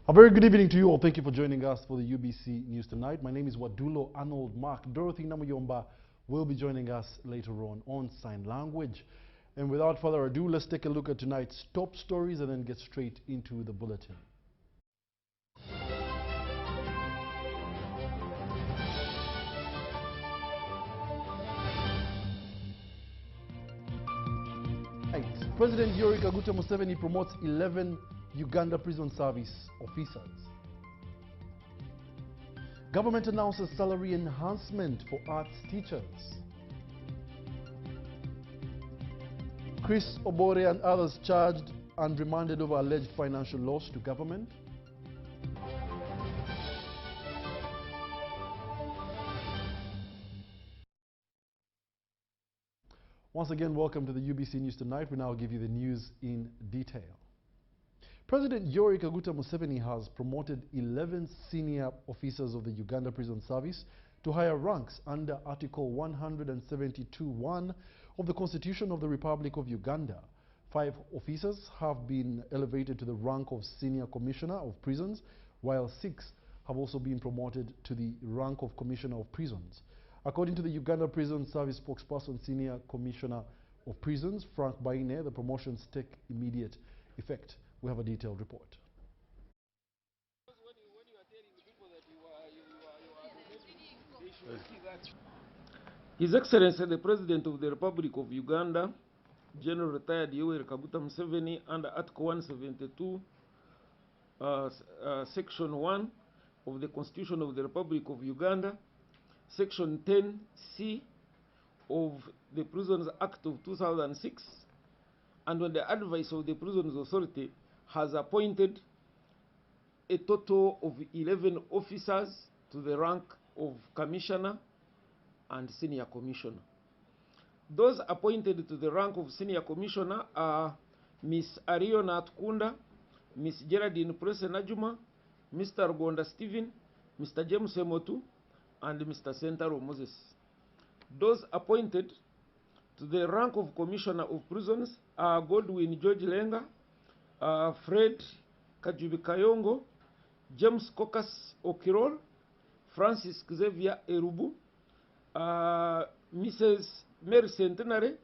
A very good evening to you all. Thank you for joining us for the UBC News Tonight. My name is Wadulo Arnold. Dorothy Namuyomba will be joining us later on sign language. And without further ado, let's take a look at tonight's top stories and then get straight into the bulletin. President Yoweri Kaguta Museveni promotes 11 Uganda prison service officers. Government announces salary enhancement for arts teachers. Chris Obore and others charged and remanded over alleged financial loss to government. Once again, welcome to the UBC News Tonight. We now give you the news in detail. President Yoweri Kaguta Museveni has promoted 11 senior officers of the Uganda Prison Service to higher ranks under Article 172(1) of the Constitution of the Republic of Uganda. 5 officers have been elevated to the rank of Senior Commissioner of Prisons, while 6 have also been promoted to the rank of Commissioner of Prisons. According to the Uganda Prison Service spokesperson, Senior Commissioner of Prisons, Frank Baine, the promotions take immediate effect. We have a detailed report. His Excellency the President of the Republic of Uganda, General Retired Yoweri Kaguta Museveni, under Article 172, Section 1 of the Constitution of the Republic of Uganda, Section 10C of the Prisons Act of 2006, and on the advice of the Prisons Authority, has appointed a total of 11 officers to the rank of Commissioner and Senior Commissioner. Those appointed to the rank of Senior Commissioner are Ms. Ariona Atkunda, Ms. Geraldine Prese Najuma, Mr. Rugonda Stephen, Mr. James Emotu, and Mr. Sentaro Moses. Those appointed to the rank of Commissioner of Prisons are Godwin George Lenga, Fred Kajubi Kayongo, James Kokas Okirol, Francis Xavier Erubu, Mrs. Mary Centenary,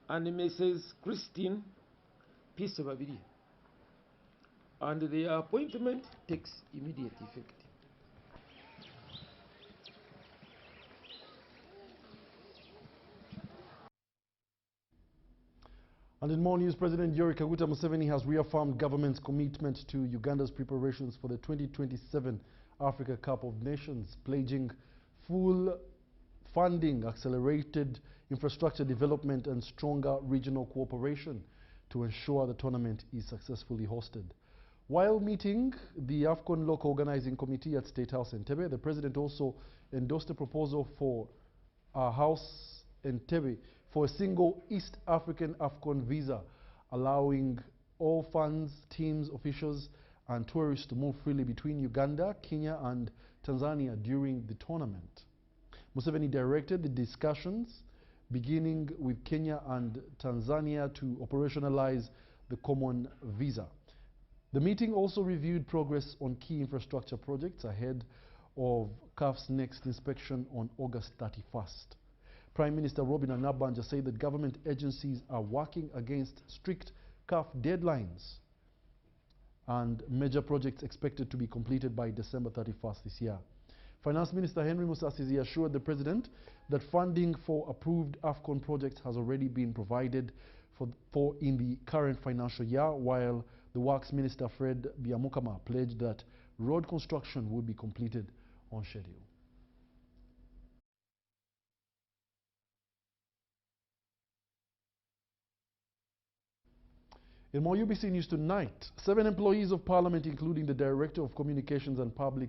and Mrs. Christine Peace Babiri. And the appointment takes immediate effect. And in more news, President Yoweri Kaguta Museveni has reaffirmed government's commitment to Uganda's preparations for the 2027 Africa Cup of Nations, pledging full funding, accelerated infrastructure development, and stronger regional cooperation to ensure the tournament is successfully hosted. While meeting the AFCON Local Organizing Committee at State House Entebbe, the President also endorsed a proposal for House Entebbe for a single East African AFCON visa, allowing all fans, teams, officials, and tourists to move freely between Uganda, Kenya, and Tanzania during the tournament. Museveni directed the discussions, beginning with Kenya and Tanzania, to operationalize the common visa. The meeting also reviewed progress on key infrastructure projects ahead of CAF's next inspection on August 31st. Prime Minister Robin Anabanja said that government agencies are working against strict CAF deadlines and major projects expected to be completed by December 31st this year. Finance Minister Henry Musasizi assured the President that funding for approved AFCON projects has already been provided for in the current financial year, while the Works Minister Fred Biamukama pledged that road construction would be completed on schedule. In more UBC News Tonight, 7 employees of Parliament, including the Director of Communications and Public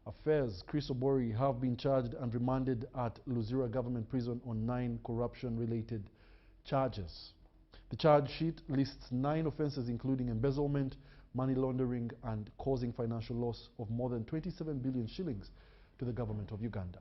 Affairs, Chris Obore, have been charged and remanded at Luzira Government Prison on 9 corruption-related charges. The charge sheet lists 9 offences, including embezzlement, money laundering, and causing financial loss of more than 27 billion shillings to the government of Uganda.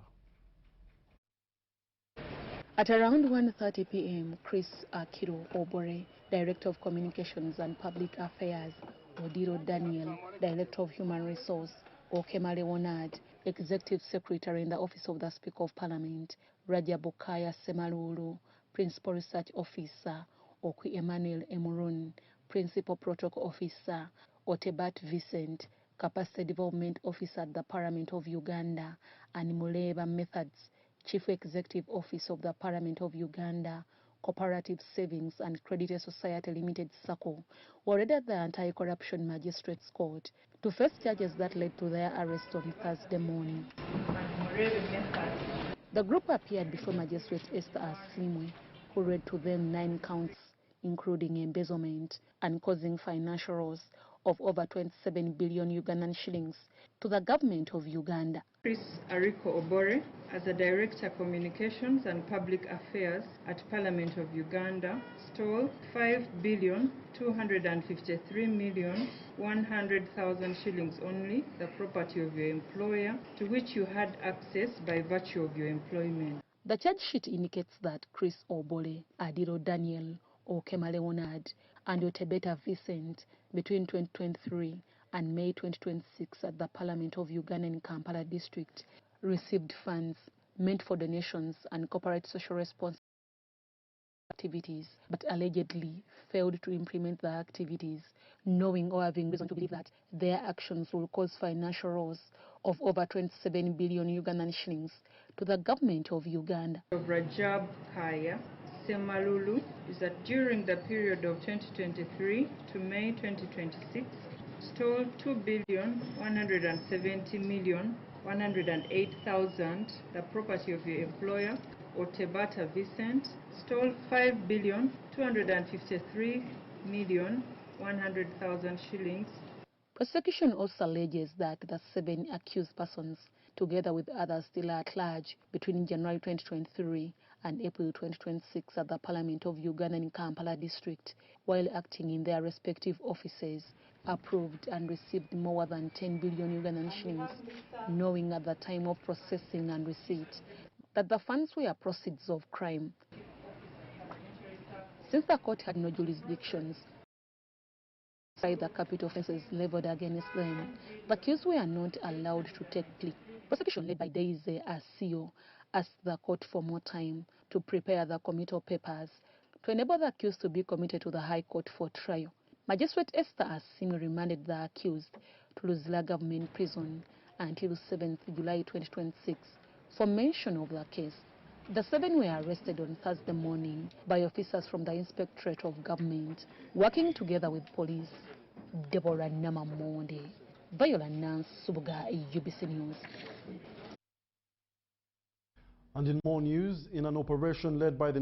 At around 1:30 p.m., Chris Obore, Director of Communications and Public Affairs, Odilo Daniel, Director of Human Resource, Okema Leonard, Executive Secretary in the Office of the Speaker of Parliament, Raja Bukaya Semalulu, Principal Research Officer, Okwi Emmanuel Emurun, Principal Protocol Officer, Otebat Vincent, Capacity Development Officer at the Parliament of Uganda, and Muleba Methods, Chief Executive Office of the Parliament of Uganda, Cooperative Savings and Credit Society Limited SACCO, were read at the Anti-Corruption Magistrates Court to face charges that led to their arrest on Thursday morning. The group appeared before Magistrate Esther Asimwe, who read to them 9 counts, including embezzlement and causing financial loss of over 27 billion Ugandan shillings to the government of Uganda. Chris Ariko Obore, as a Director Communications and Public Affairs at Parliament of Uganda, stole 5,253,100,000 shillings only, the property of your employer, to which you had access by virtue of your employment. The charge sheet indicates that Chris Obole, Adilo Daniel, Okema Leonard, and Otebeta Vincent, between 2023 and May 2026 at the Parliament of Uganda in Kampala District, received funds meant for donations and corporate social responsibility activities, but allegedly failed to implement the activities, knowing or having reason to believe that their actions will cause financial loss of over 27 billion Ugandan shillings to the government of Uganda. Rajab Kaya Semalulu is that during the period of 2023 to May 2026, stole 2,170,108,000, the property of your employer, Otebata Vincent, stole 5,253,100,000 shillings. Prosecution also alleges that the 7 accused persons, together with others still at large, between January 2023 and April 2026 at the Parliament of Uganda in Kampala District, while acting in their respective offices, approved and received more than 10 billion Ugandan shillings, knowing at the time of processing and receipt that the funds were proceeds of crime. Since the court had no jurisdictions by the capital offences leveled against them, the accused were not allowed to take plea. Prosecution led by Daisy Asio asked the court for more time to prepare the committal papers to enable the accused to be committed to the High Court for trial. Magistrate Esther Asimi remanded the accused to Luzira Government Prison until 7th July 2026 for mention of the case. The 7 were arrested on Thursday morning by officers from the Inspectorate of Government, working together with police. Deborah Namamonde, Viola Nance Subuga, UBC News. And in more news, in an operation led by the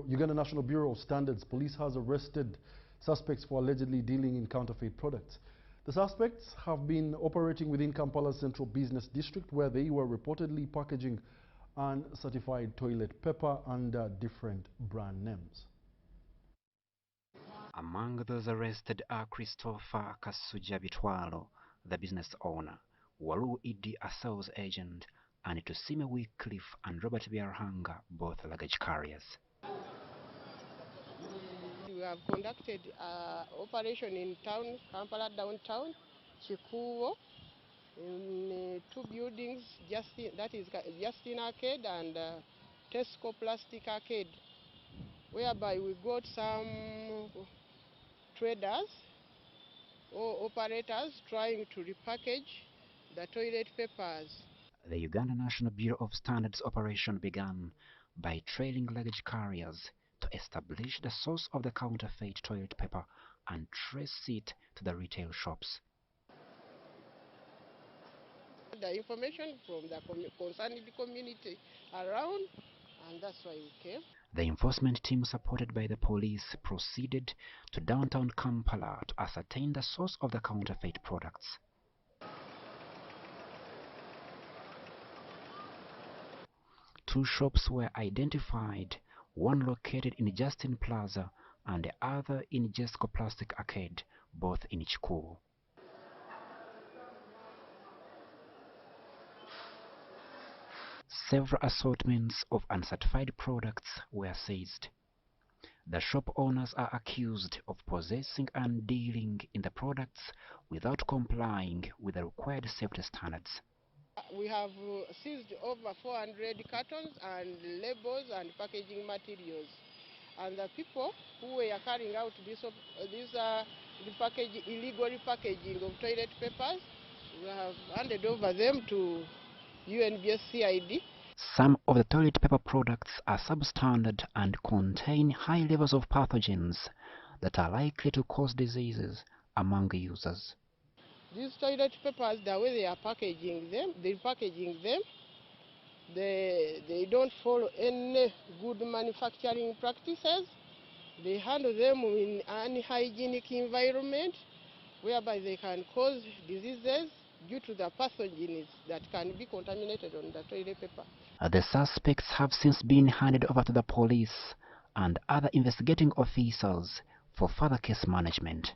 Uganda National Bureau of Standards, police has arrested suspects for allegedly dealing in counterfeit products. The suspects have been operating within Kampala's Central Business District, where they were reportedly packaging uncertified toilet paper under different brand names. Among those arrested are Christopher Kasuja Bitwalo, the business owner, Waru Idi, a sales agent, and Tusime Wycliffe and Robert Biarhanga, both luggage carriers. We have conducted operation in town, Kampala downtown, Chikuwo, in 2 buildings, that is Justin Arcade and Tesco Plastic Arcade, whereby we got some traders or operators trying to repackage the toilet papers. The Uganda National Bureau of Standards operation began by trailing luggage carriers to establish the source of the counterfeit toilet paper and trace it to the retail shops. The information from the concerned community around, and that's why we came. The enforcement team, supported by the police, proceeded to downtown Kampala to ascertain the source of the counterfeit products. Two shops were identified, one located in Justin Plaza and the other in Jesco Plastic Arcade, both in Chikuwo. Several assortments of uncertified products were seized. The shop owners are accused of possessing and dealing in the products without complying with the required safety standards. We have seized over 400 cartons and labels and packaging materials. And the people who were carrying out this illegal repackaging of toilet papers, we have handed over them to UNBSCID. Some of the toilet paper products are substandard and contain high levels of pathogens that are likely to cause diseases among users. These toilet papers, the way they are packaging them, they don't follow any good manufacturing practices. They handle them in an unhygienic environment whereby they can cause diseases due to the pathogens that can be contaminated on the toilet paper. The suspects have since been handed over to the police and other investigating officers for further case management.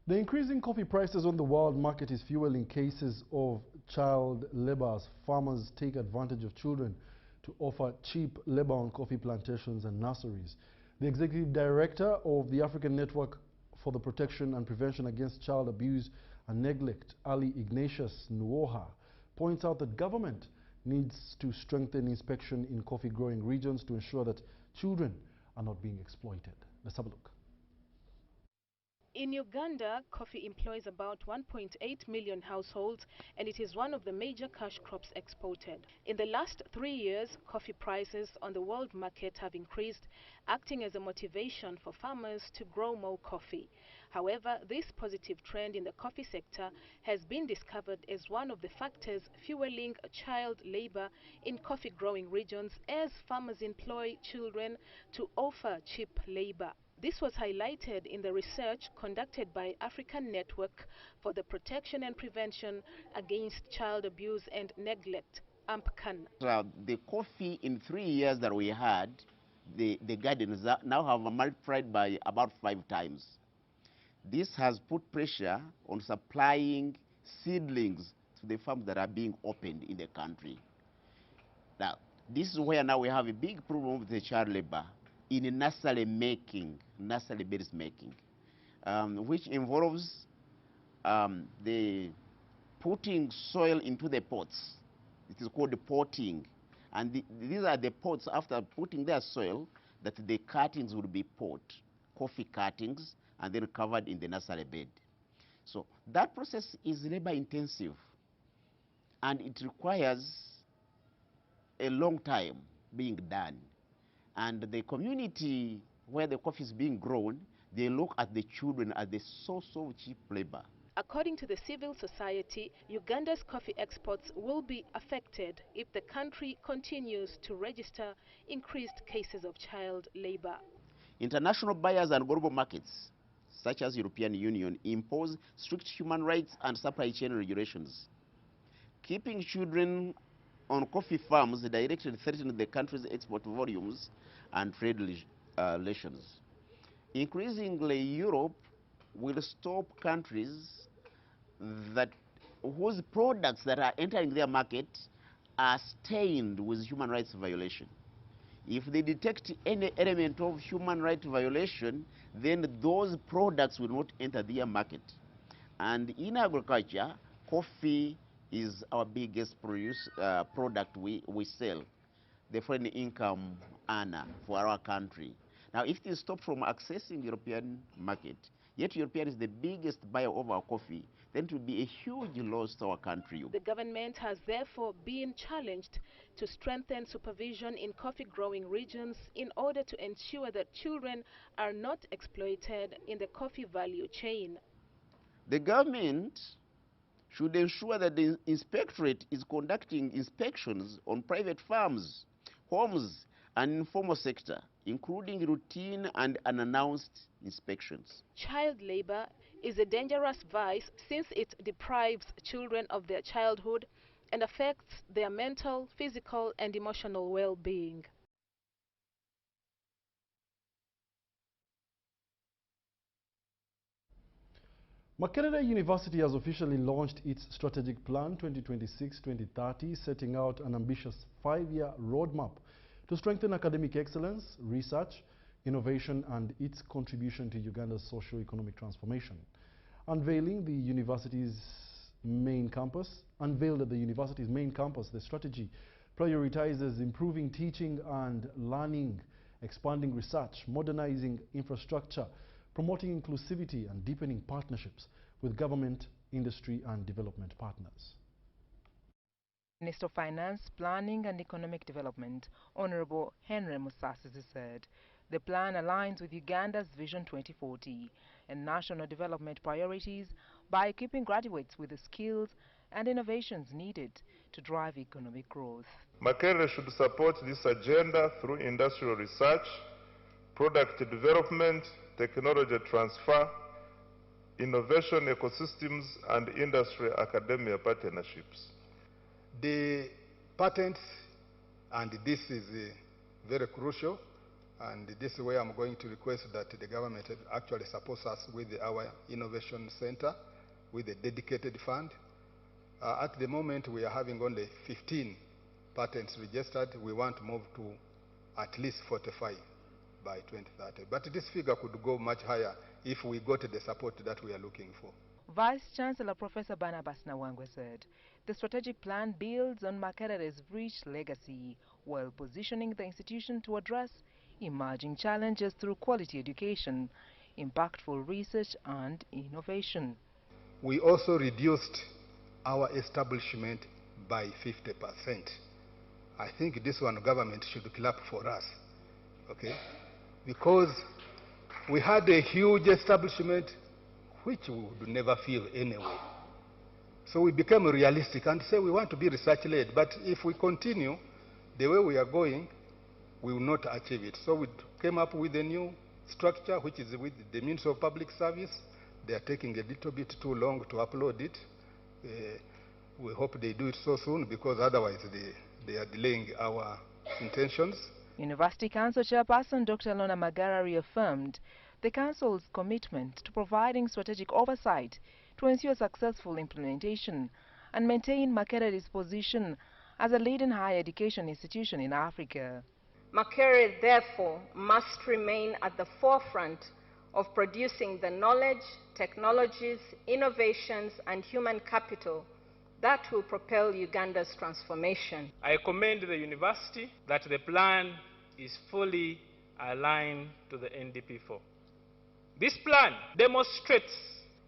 The increasing coffee prices on the world market is fueling cases of child labor as farmers take advantage of children to offer cheap labor on coffee plantations and nurseries. The executive director of the African Network for the Protection and Prevention Against Child Abuse and Neglect, Ali Ignatius Nuoha, points out that government needs to strengthen inspection in coffee growing regions to ensure that children are not being exploited. Let's have a look. In Uganda, coffee employs about 1.8 million households, and it is one of the major cash crops exported. In the last 3 years, coffee prices on the world market have increased, acting as a motivation for farmers to grow more coffee. However, this positive trend in the coffee sector has been discovered as one of the factors fueling child labor in coffee growing regions, as farmers employ children to offer cheap labor. This was highlighted in the research conducted by African Network for the Protection and Prevention Against Child Abuse and Neglect, AMPCAN. The coffee in 3 years that we had, the gardens now have multiplied by about 5 times. This has put pressure on supplying seedlings to the farms that are being opened in the country. Now, this is where now we have a big problem with the child labor in nursery beds making, which involves the putting soil into the pots. It is called the potting. And these are the pots, after putting their soil, that the cuttings will be pot, coffee cuttings, and then covered in the nursery bed. So that process is labor intensive, and it requires a long time being done. And the community where the coffee is being grown, they look at the children as the source of cheap labor. According to the civil society, Uganda's coffee exports will be affected if the country continues to register increased cases of child labor. International buyers and global markets, such as European Union, impose strict human rights and supply chain regulations. Keeping children on coffee farms directly threaten the country's export volumes and trade relations. Increasingly, Europe will stop countries whose products that are entering their market are stained with human rights violation. If they detect any element of human rights violation, then those products will not enter their market. And in agriculture, coffee is our biggest product we sell, the foreign income earner for our country. Now, if they stop from accessing European market, yet European is the biggest buyer of our coffee, then it will be a huge loss to our country. The government has therefore been challenged to strengthen supervision in coffee growing regions in order to ensure that children are not exploited in the coffee value chain. The government should ensure that the inspectorate is conducting inspections on private farms, homes, and informal sector, including routine and unannounced inspections. Child labor is a dangerous vice since it deprives children of their childhood and affects their mental, physical, and emotional well-being. Makerere University has officially launched its strategic plan 2026-2030, setting out an ambitious 5-year roadmap to strengthen academic excellence, research, innovation, and its contribution to Uganda's socio-economic transformation. Unveiled at the university's main campus, the strategy prioritizes improving teaching and learning, expanding research, modernizing infrastructure, promoting inclusivity, and deepening partnerships with government, industry, and development partners. Minister of Finance, Planning and Economic Development, Honorable Henry Musasizi said the plan aligns with Uganda's Vision 2040 and national development priorities by equipping graduates with the skills and innovations needed to drive economic growth. Makerere should support this agenda through industrial research, product development, technology transfer, innovation ecosystems, and industry-academia partnerships. The patents, and this is very crucial, and this is where I'm going to request that the government actually supports us with our innovation center with a dedicated fund. At the moment, we are having only 15 patents registered. We want to move to at least 45 by 2030. But this figure could go much higher if we got the support that we are looking for. Vice-Chancellor Professor Barnabas Nawangwe said the strategic plan builds on Makerere's rich legacy while positioning the institution to address emerging challenges through quality education, impactful research, and innovation. We also reduced our establishment by 50%. I think this one government should clap for us, okay? Because we had a huge establishment which we would never fill anyway. So we became realistic and say we want to be research-led, but if we continue the way we are going, we will not achieve it. So we came up with a new structure, which is with the Ministry of Public Service. They are taking a little bit too long to upload it. We hope they do it so soon, because otherwise they are delaying our intentions. University Council Chairperson Dr. Lona Magara reaffirmed the Council's commitment to providing strategic oversight to ensure successful implementation and maintain Makerere's position as a leading higher education institution in Africa. Makerere, therefore, must remain at the forefront of producing the knowledge, technologies, innovations, and human capital that will propel Uganda's transformation. I commend the university that the plan is fully aligned to the NDP4. This plan demonstrates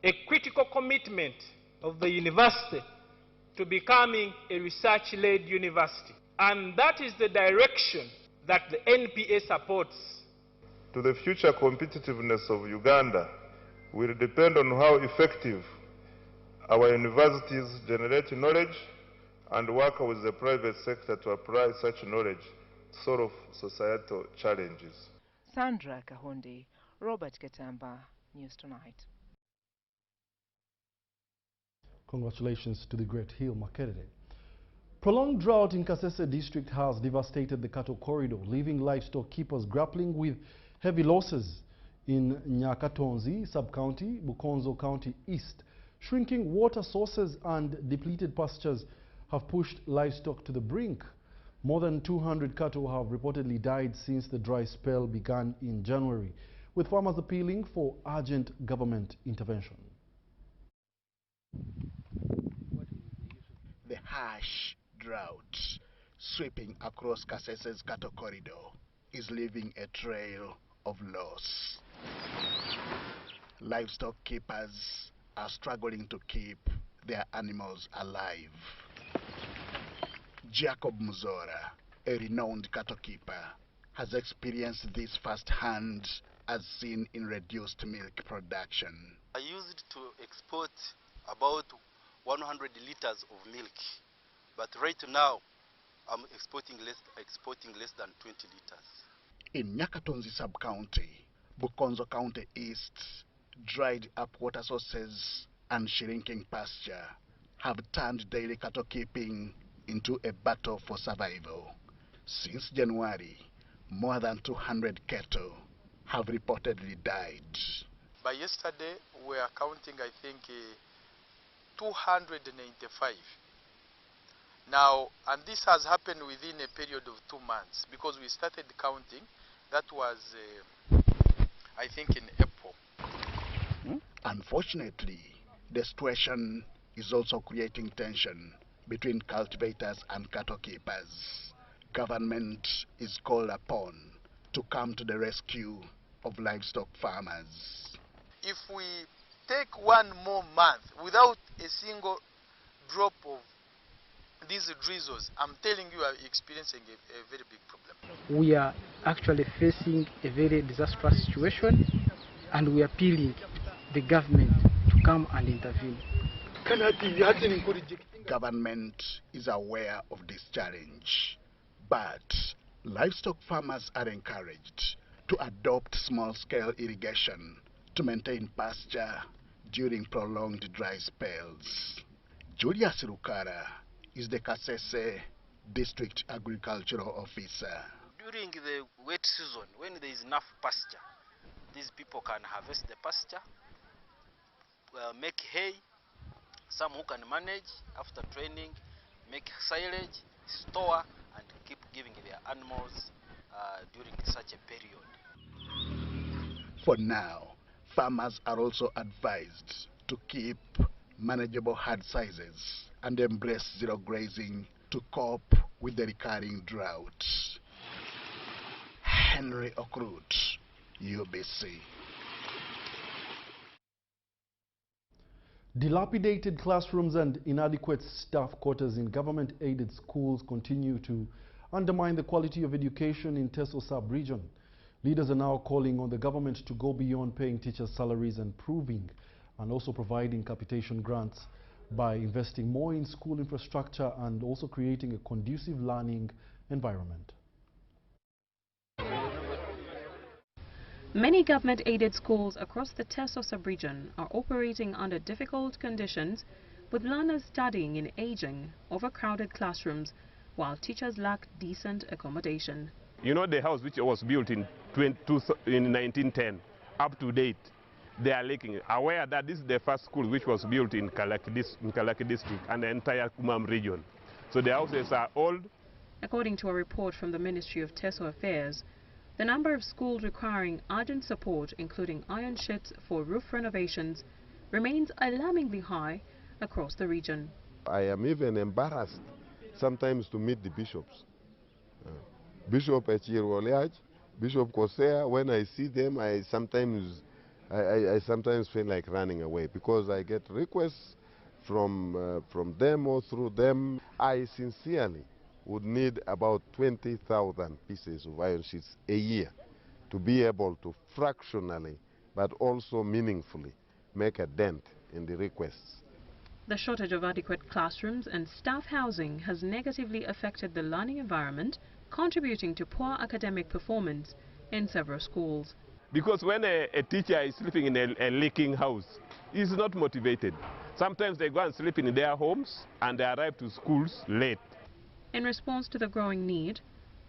a critical commitment of the university to becoming a research-led university, and that is the direction that the NPA supports. To the future competitiveness of Uganda will depend on how effective our universities generate knowledge and work with the private sector to apply such knowledge to solve societal challenges. Sandra Kahonde, Robert Katamba, News Tonight. Congratulations to the Great Hill Makerere. Prolonged drought in Kasese district has devastated the cattle corridor, leaving livestock keepers grappling with heavy losses in Nyakatonzi sub-county, Bukonzo County East. Shrinking water sources and depleted pastures have pushed livestock to the brink. More than 200 cattle have reportedly died since the dry spell began in January, with farmers appealing for urgent government intervention. The harsh drought sweeping across Kasese's cattle corridor is leaving a trail of loss. Livestock keepers are struggling to keep their animals alive. Jacob Muzora, a renowned cattle keeper, has experienced this firsthand as seen in reduced milk production. I used to export about 100 liters of milk, but right now I'm exporting less than 20 liters. In Nyakatonzi sub-county, Bukonzo County East, dried up water sources and shrinking pasture have turned daily cattle keeping into a battle for survival. Since January, more than 200 cattle have reportedly died. By yesterday, we are counting, I think, 295. Now, and this has happened within a period of 2 months because we started counting. That was, I think, in April. Unfortunately, the situation is also creating tension between cultivators and cattle keepers. Government is called upon to come to the rescue of livestock farmers. If we take 1 more month without a single drop of these drizzles, I'm telling you, we are experiencing a very big problem. We are actually facing a very disastrous situation, and we are appealing the government to come and intervene. Government is aware of this challenge, but livestock farmers are encouraged to adopt small-scale irrigation to maintain pasture during prolonged dry spells. Julius Rukara is the Kasese District Agricultural Officer. During the wet season, when there is enough pasture, these people can harvest the pasture, make hay. Some who can manage after training, make silage, store, and keep giving their animals during such a period. For now, farmers are also advised to keep manageable herd sizes and embrace zero grazing to cope with the recurring drought. Henry Okrut, UBC. Dilapidated classrooms and inadequate staff quarters in government-aided schools continue to undermine the quality of education in Teso sub-region. Leaders are now calling on the government to go beyond paying teachers' salaries and also providing capitation grants by investing more in school infrastructure and also creating a conducive learning environment. Many government-aided schools across the Teso sub-region are operating under difficult conditions, with learners studying in aging, overcrowded classrooms, while teachers lack decent accommodation. You know, the house which was built in 1910, up to date, they are lacking. Aware that this is the first school which was built in Kalaki district and the entire Kumam region. So the houses are old. According to a report from the Ministry of Teso Affairs, the number of schools requiring urgent support, including iron sheds for roof renovations, remains alarmingly high across the region. I am even embarrassed sometimes to meet the bishops. Bishop Echiroliaj, Bishop Kosea, when I see them, I sometimes feel like running away because I get requests from them or through them. I sincerely would need about 20,000 pieces of iron sheets a year to be able to fractionally but also meaningfully make a dent in the requests. The shortage of adequate classrooms and staff housing has negatively affected the learning environment, contributing to poor academic performance in several schools. Because when a teacher is sleeping in a leaking house, he's not motivated. Sometimes they go and sleep in their homes and they arrive to schools late. In response to the growing need,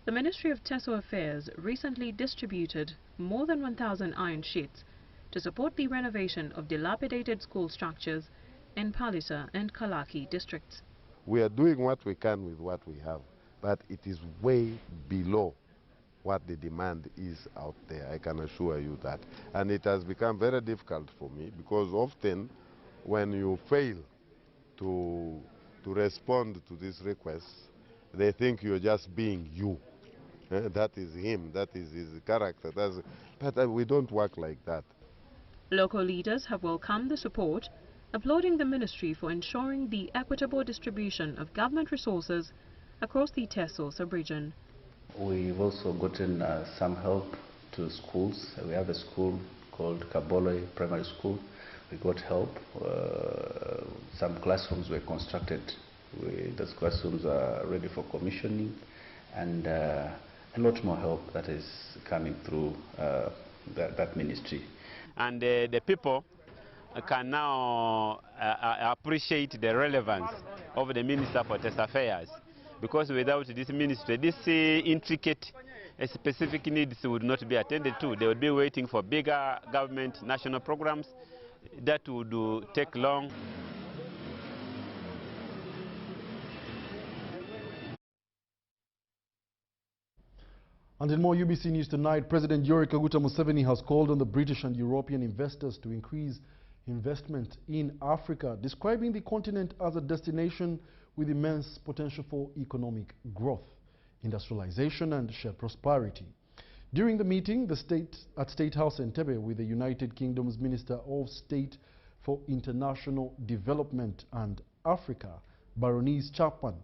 the Ministry of Teso Affairs recently distributed more than 1,000 iron sheets to support the renovation of dilapidated school structures in Palisa and Kalaki districts. We are doing what we can with what we have, but it is way below what the demand is out there, I can assure you that. And it has become very difficult for me because often when you fail to respond to these requests, they think you're just being you. That is him, that is his character. But we don't work like that. Local leaders have welcomed the support, applauding the ministry for ensuring the equitable distribution of government resources across the Teso sub-region. We've also gotten some help to schools. We have a school called Kaboloi Primary School. We got help. Some classrooms were constructed. Those classrooms are ready for commissioning, and a lot more help that is coming through that ministry. And the people can now appreciate the relevance of the Minister for Test Affairs, because without this ministry, these intricate specific needs would not be attended to. They would be waiting for bigger government national programs that would take long. And in more UBC news tonight, President Yoweri Kaguta Museveni has called on the British and European investors to increase investment in Africa, describing the continent as a destination with immense potential for economic growth, industrialization and shared prosperity. During the meeting at State House Entebbe with the United Kingdom's Minister of State for International Development and Africa, Baroness Chapman,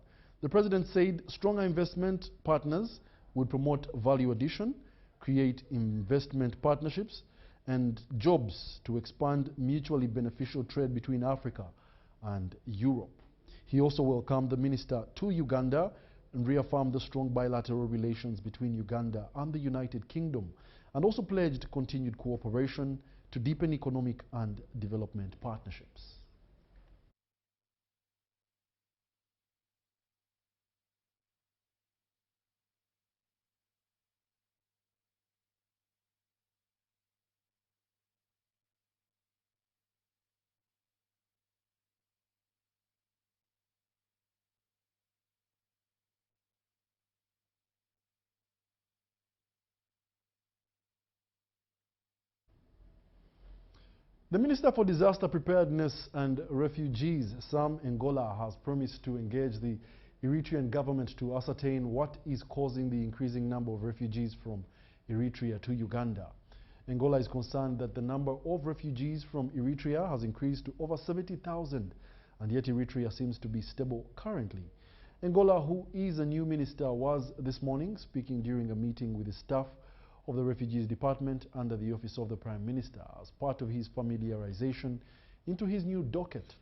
the President said stronger investment partners would promote value addition, create investment partnerships and jobs to expand mutually beneficial trade between Africa and Europe. He also welcomed the minister to Uganda and reaffirmed the strong bilateral relations between Uganda and the United Kingdom, and also pledged continued cooperation to deepen economic and development partnerships. The Minister for Disaster Preparedness and Refugees, Sam Ngola, has promised to engage the Eritrean government to ascertain what is causing the increasing number of refugees from Eritrea to Uganda. Ngola is concerned that the number of refugees from Eritrea has increased to over 70,000, and yet Eritrea seems to be stable currently. Ngola, who is a new minister, was this morning speaking during a meeting with the staff of the Refugees Department under the Office of the Prime Minister as part of his familiarization into his new docket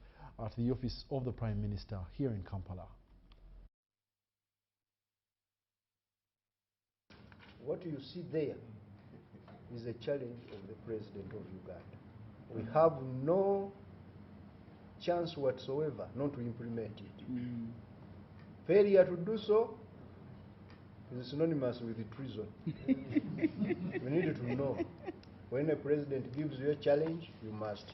at the Office of the Prime Minister here in Kampala. What you see there is a challenge of the President of Uganda. We have no chance whatsoever not to implement it. Failure to do so is synonymous with treason. We need to know when a president gives you a challenge, you must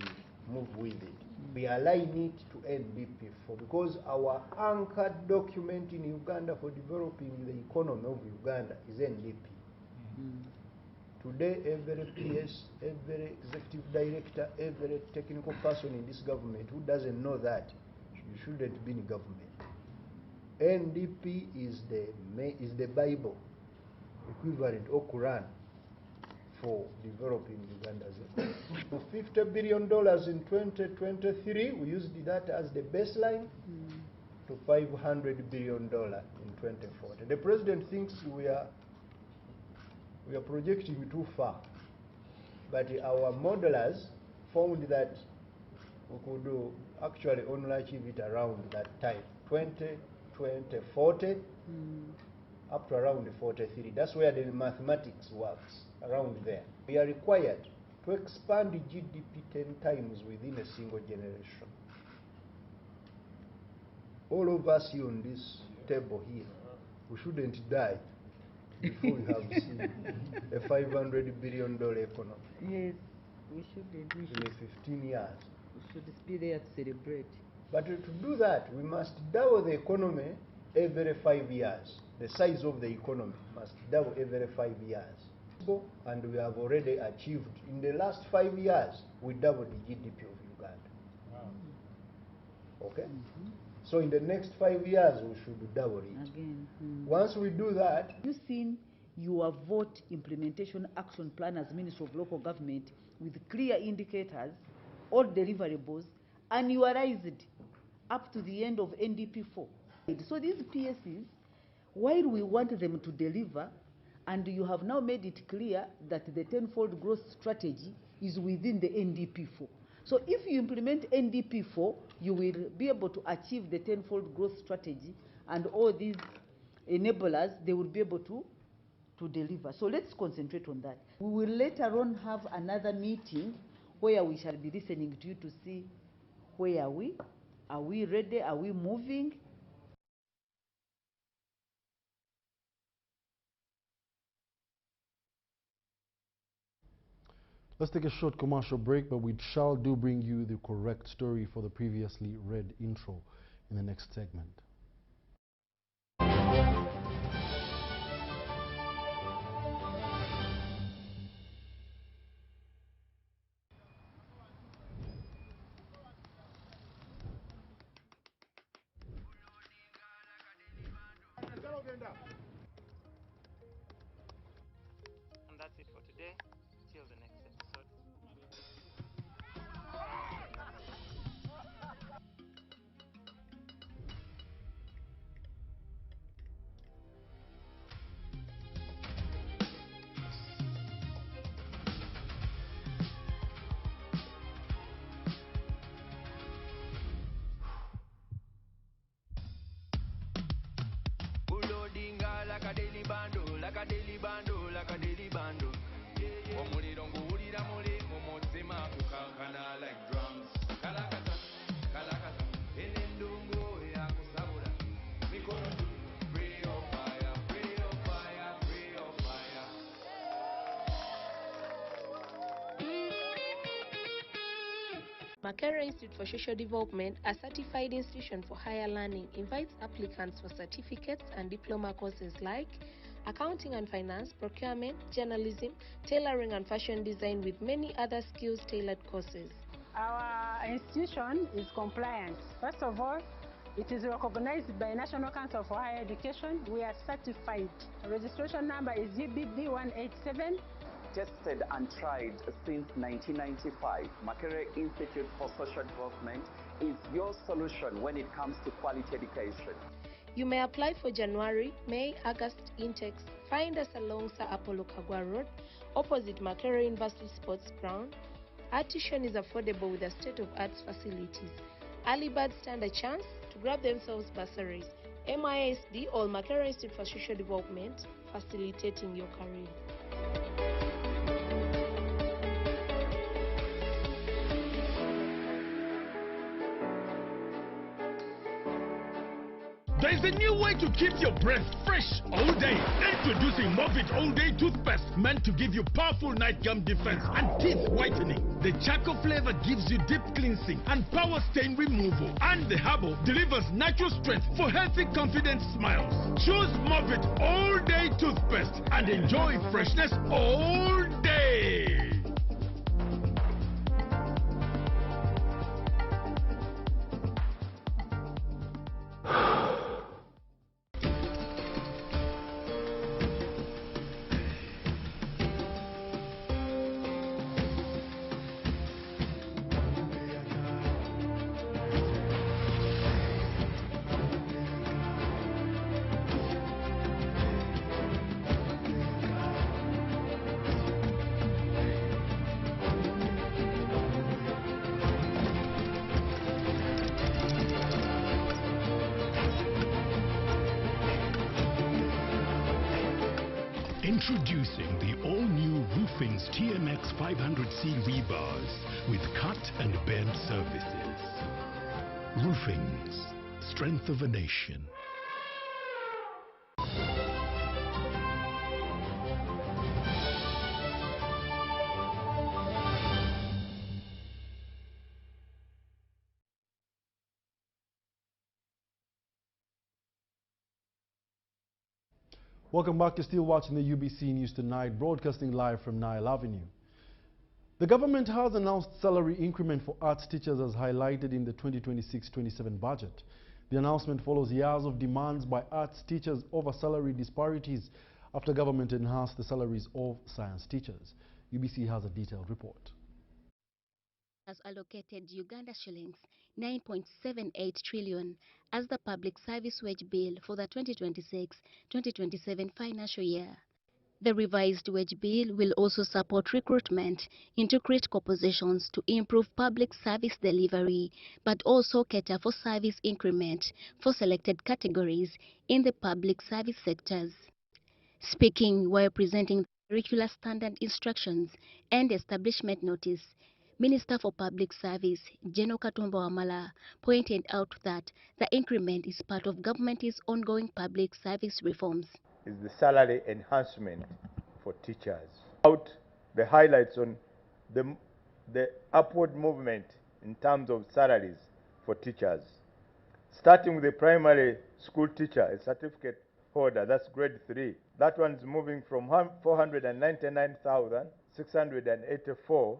move with it. We align it to NDP4 because our anchor document in Uganda for developing the economy of Uganda is NDP. Today, every PS, every executive director, every technical person in this government who doesn't know that, you shouldn't be in government. NDP is the Bible equivalent or Quran for developing Uganda's economy. $50 billion in 2023, we used that as the baseline to $500 billion in 2040. The president thinks we are projecting too far, but our modelers found that we could actually only achieve it around that time, 2040, up to around 43. That's where the mathematics works, around there. We are required to expand the GDP 10 times within a single generation. All of us here on this table here, we shouldn't die before we have seen a $500 billion economy. Yes, we shouldn't. In 15 years. We should be there to celebrate. But to do that, we must double the economy every 5 years. The size of the economy must double every 5 years. And we have already achieved, in the last 5 years, we doubled the GDP of Uganda. Wow. Okay? So in the next 5 years, we should double it. Again. Once we do that... You've seen your vote implementation action plan as Minister of Local Government with clear indicators, all deliverables, annualized up to the end of NDP4. So these PSs, while we want them to deliver, and you have now made it clear that the tenfold growth strategy is within the NDP4. So if you implement NDP4, you will be able to achieve the tenfold growth strategy, and all these enablers, they will be able to deliver. So let's concentrate on that. We will later on have another meeting where we shall be listening to you to see where are we ready, are we moving? Let's take a short commercial break, but we shall bring you the correct story for the previously read intro in the next segment. And that's it for today. Till the next episode. Like a daily bando, like a daily bando, like a daily bando. Omulirongo ulira muli mumutima kukankana like drums. Kalakata, kalakata, enendungo ya kusabula. Mikono tu, free of fire, free of fire, free of fire. Makerere Institute for Social Development, a certified institution for higher learning, invites applicants for certificates and diploma courses like accounting and finance, procurement, journalism, tailoring and fashion design, with many other skills-tailored courses. Our institution is compliant. First of all, it is recognized by National Council for Higher Education. We are certified. Registration number is UBD 187. Tested and tried since 1995, Makerere Institute for Social Development is your solution when it comes to quality education. You may apply for January, May, August intakes. Find us along Sir Apollo Kagwa Road, opposite Makerere University Sports Ground. Our tuition is affordable with a state-of-art facilities. Early birds stand a chance to grab themselves bursaries. MISD or Makerere Institute for Social Development, facilitating your career. There is a new way to keep your breath fresh all day. Introducing Movit All Day Toothpaste, meant to give you powerful night gum defense and teeth whitening. The charcoal flavor gives you deep cleansing and power stain removal. And the herbal delivers natural strength for healthy, confident smiles. Choose Movit All Day Toothpaste and enjoy freshness all day. Introducing the all-new Roofing's TMX 500C rebars with cut and bend services. Roofing's, strength of a nation. Welcome back. You're still watching the UBC News Tonight, broadcasting live from Nile Avenue. The government has announced salary increment for arts teachers as highlighted in the 2026-27 budget. The announcement follows years of demands by arts teachers over salary disparities after government enhanced the salaries of science teachers. UBC has a detailed report. Has allocated Uganda shillings 9.78 trillion as the public service wage bill for the 2026-2027 financial year. The revised wage bill will also support recruitment into critical positions to improve public service delivery, but also cater for service increment for selected categories in the public service sectors. Speaking while presenting the curricular standard instructions and establishment notice, Minister for Public Service, General Katumba Wamala, pointed out that the increment is part of government's ongoing public service reforms. Is the salary enhancement for teachers. Out the highlights on the upward movement in terms of salaries for teachers. Starting with the primary school teacher, a certificate holder, that's grade 3. That one is moving from 499,684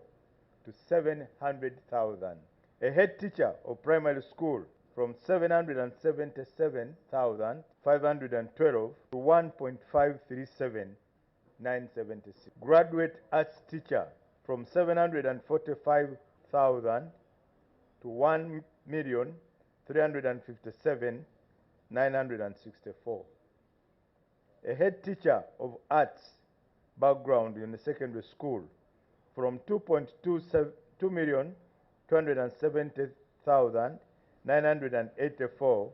to 700,000. A head teacher of primary school from 777,512 to 1.537976. Graduate arts teacher from 745,000 to 1,357,964. A head teacher of arts background in a secondary school from 2,270,984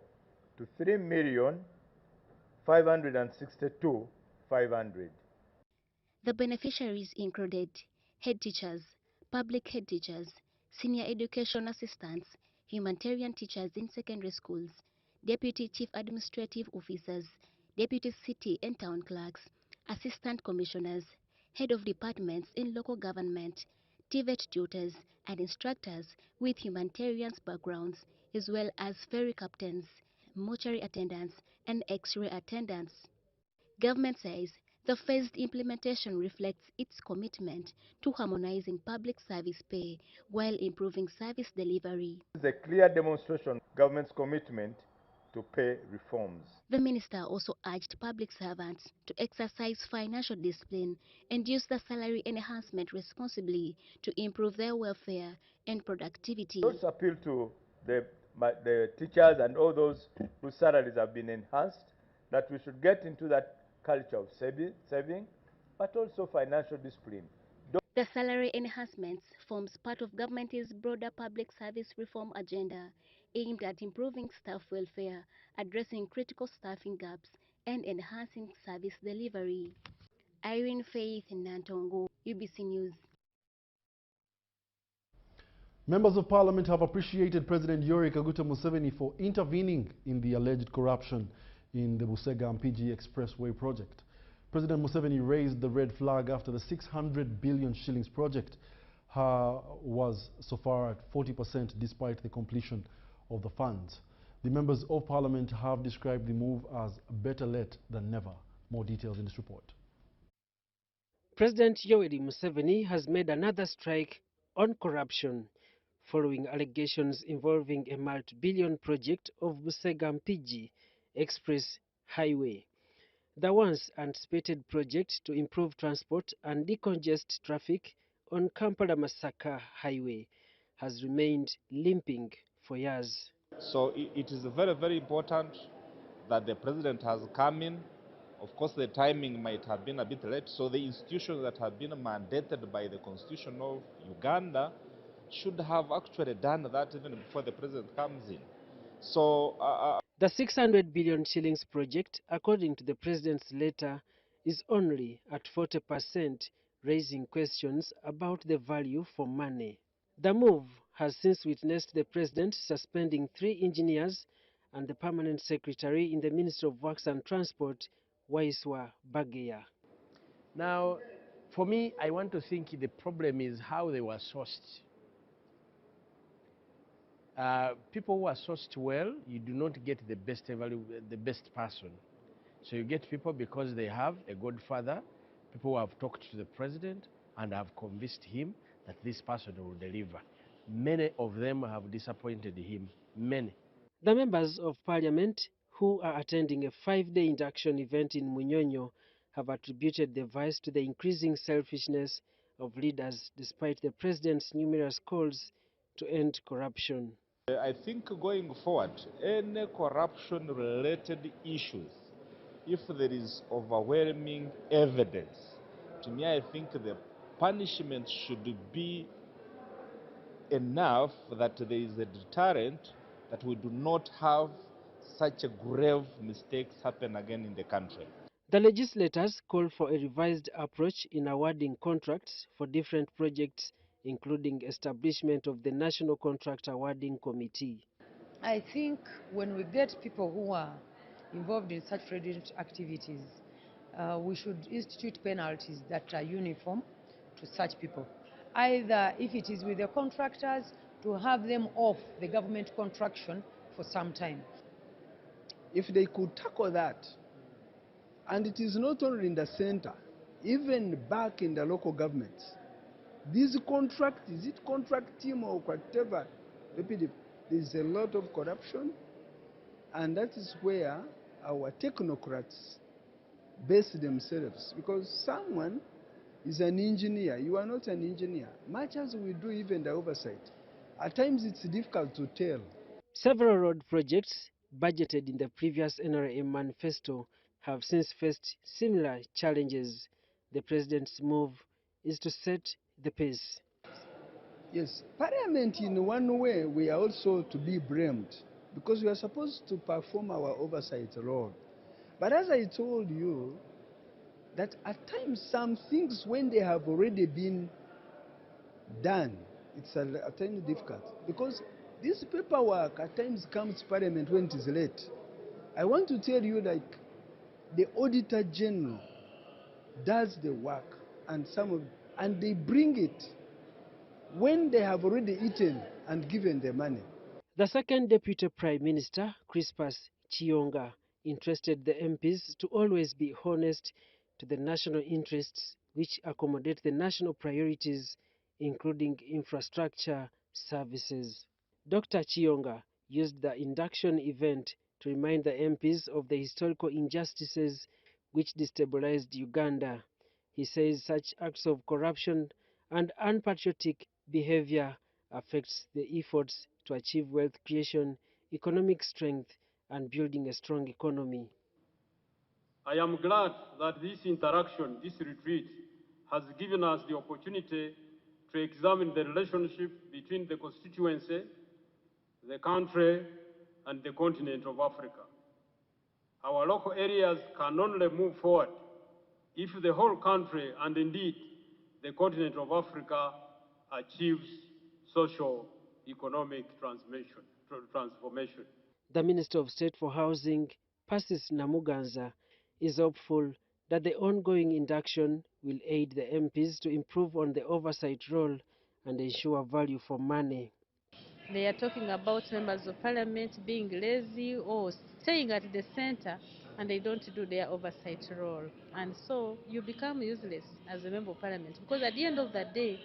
to 3,562,500. The beneficiaries included head teachers, public head teachers, senior education assistants, humanitarian teachers in secondary schools, deputy chief administrative officers, deputy city and town clerks, assistant commissioners, head of departments in local government, TVET tutors and instructors with humanitarian backgrounds, as well as ferry captains, mortuary attendants and X-ray attendants. Government says the phased implementation reflects its commitment to harmonizing public service pay while improving service delivery. This is a clear demonstration of government's commitment to pay reforms. The minister also urged public servants to exercise financial discipline and use the salary enhancement responsibly to improve their welfare and productivity. Also appeal to the teachers and all those whose salaries have been enhanced that we should get into that culture of saving, but also financial discipline. The salary enhancements forms part of government's broader public service reform agenda aimed at improving staff welfare, addressing critical staffing gaps, and enhancing service delivery. Irene Faith Nantongo, UBC News. Members of Parliament have appreciated President Yoweri Kaguta Museveni for intervening in the alleged corruption in the Busega-Mpigi Expressway project. President Museveni raised the red flag after the 600 billion shillings project was so far at 40% despite the completion of the funds. The members of Parliament have described the move as better late than never. More details in this report. President Yoweri Museveni has made another strike on corruption following allegations involving a multi-billion project of Busega-Mpigi Express Highway. The once anticipated project to improve transport and decongest traffic on Kampala-Masaka Highway has remained limping for years. So it is very, very important that the president has come in. Of course, the timing might have been a bit late, so the institutions that have been mandated by the Constitution of Uganda should have actually done that even before the president comes in. So the 600 billion shillings project, according to the president's letter, is only at 40%, raising questions about the value for money. The move has since witnessed the president suspending 3 engineers and the permanent secretary in the Ministry of Works and Transport, Waiswa Bageya. Now, for me, I want to think the problem is how they were sourced. People who are sourced well, you do not get the best person. So you get people because they have a godfather, people who have talked to the president and have convinced him that this person will deliver. Many of them have disappointed him, many. The members of parliament who are attending a 5-day induction event in Munyonyo have attributed the vice to the increasing selfishness of leaders despite the president's numerous calls to end corruption. I think going forward, any corruption-related issues, if there is overwhelming evidence, to me I think the punishment should be enough that there is a deterrent that we do not have such grave mistakes happen again in the country. The legislators call for a revised approach in awarding contracts for different projects, including establishment of the National Contract Awarding Committee. I think when we get people who are involved in such fraudulent activities, we should institute penalties that are uniform to such people. either if it is with the contractors, to have them off the government contraction for some time. If they could tackle that, and it is not only in the center, even back in the local governments, these contract, is it contract team or whatever, there's a lot of corruption, and that is where our technocrats base themselves, because someone is an engineer, you are not an engineer. Much as we do even the oversight, at times it's difficult to tell. Several road projects budgeted in the previous NRM manifesto have since faced similar challenges. The president's move is to set the pace. Yes, Parliament in one way we are also to be blamed, because we are supposed to perform our oversight role. But as I told you, that at times some things, when they have already been done, it's at times difficult, because this paperwork at times comes to Parliament when it is late. I want to tell you, like, the Auditor General does the work, and they bring it when they have already eaten and given the money. The second Deputy Prime Minister, Crispus Chionga, interested the MPs to always be honest to the national interests, which accommodate the national priorities, including infrastructure services. Dr. Chionga used the induction event to remind the MPs of the historical injustices which destabilized Uganda. He says such acts of corruption and unpatriotic behavior affects the efforts to achieve wealth creation, economic strength, and building a strong economy. I am glad that this interaction, this retreat, has given us the opportunity to examine the relationship between the constituency, the country, and the continent of Africa. Our local areas can only move forward if the whole country, and indeed the continent of Africa, achieves social economic transformation. The Minister of State for Housing, Persis Namuganza, is hopeful that the ongoing induction will aid the MPs to improve on the oversight role and ensure value for money. They are talking about members of parliament being lazy or staying at the center, and they don't do their oversight role. And so you become useless as a member of parliament, because at the end of the day,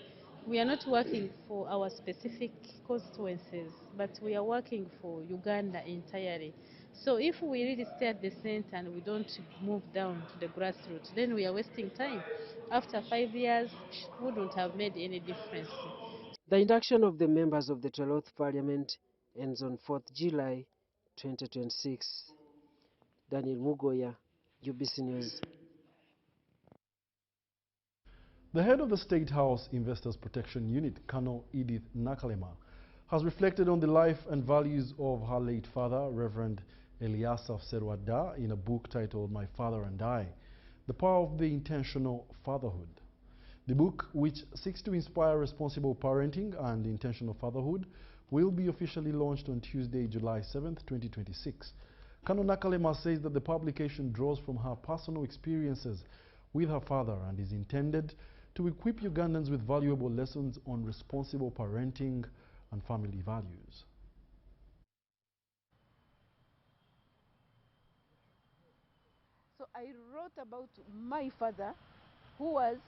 we are not working for our specific constituencies, but we are working for Uganda entirely. So if we really stay at the center and we don't move down to the grassroots, then we are wasting time. After 5 years, we wouldn't have made any difference. The induction of the members of the 12th Parliament ends on 4th July 2026. Daniel Mugoya, UBC News. The head of the State House Investors Protection Unit, Colonel Edith Nakalema, has reflected on the life and values of her late father, Reverend Eliasa Serwada, in a book titled My Father and I, The Power of the Intentional Fatherhood. The book, which seeks to inspire responsible parenting and intentional fatherhood, will be officially launched on Tuesday, July 7th, 2026. Colonel Nakalema says that the publication draws from her personal experiences with her father and is intended to equip Ugandans with valuable lessons on responsible parenting and family values. So I wrote about my father, who was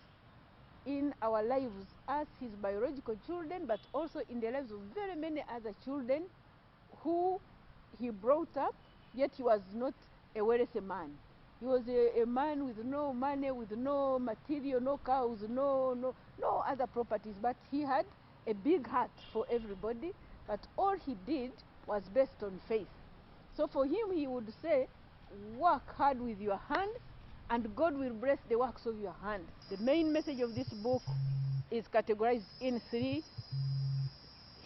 in our lives as his biological children, but also in the lives of very many other children who he brought up, yet he was not a wealthy man. He was a man with no money, with no material, no cows, no other properties, but he had a big heart for everybody, but all he did was based on faith. So for him, he would say, work hard with your hands, and God will bless the works of your hands. The main message of this book is categorized in 3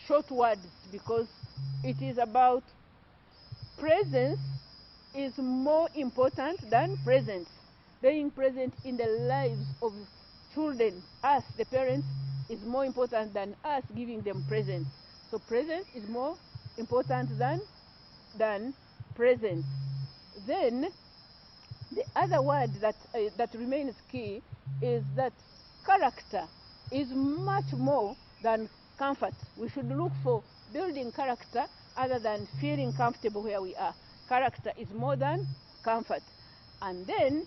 short words, because it is about presence is more important than presence. Being present in the lives of children, us, the parents, is more important than us giving them presents. So presence is more important than presence. Then the other word that remains key is that character is much more than comfort. We should look for building character other than feeling comfortable where we are. Character is more than comfort. And then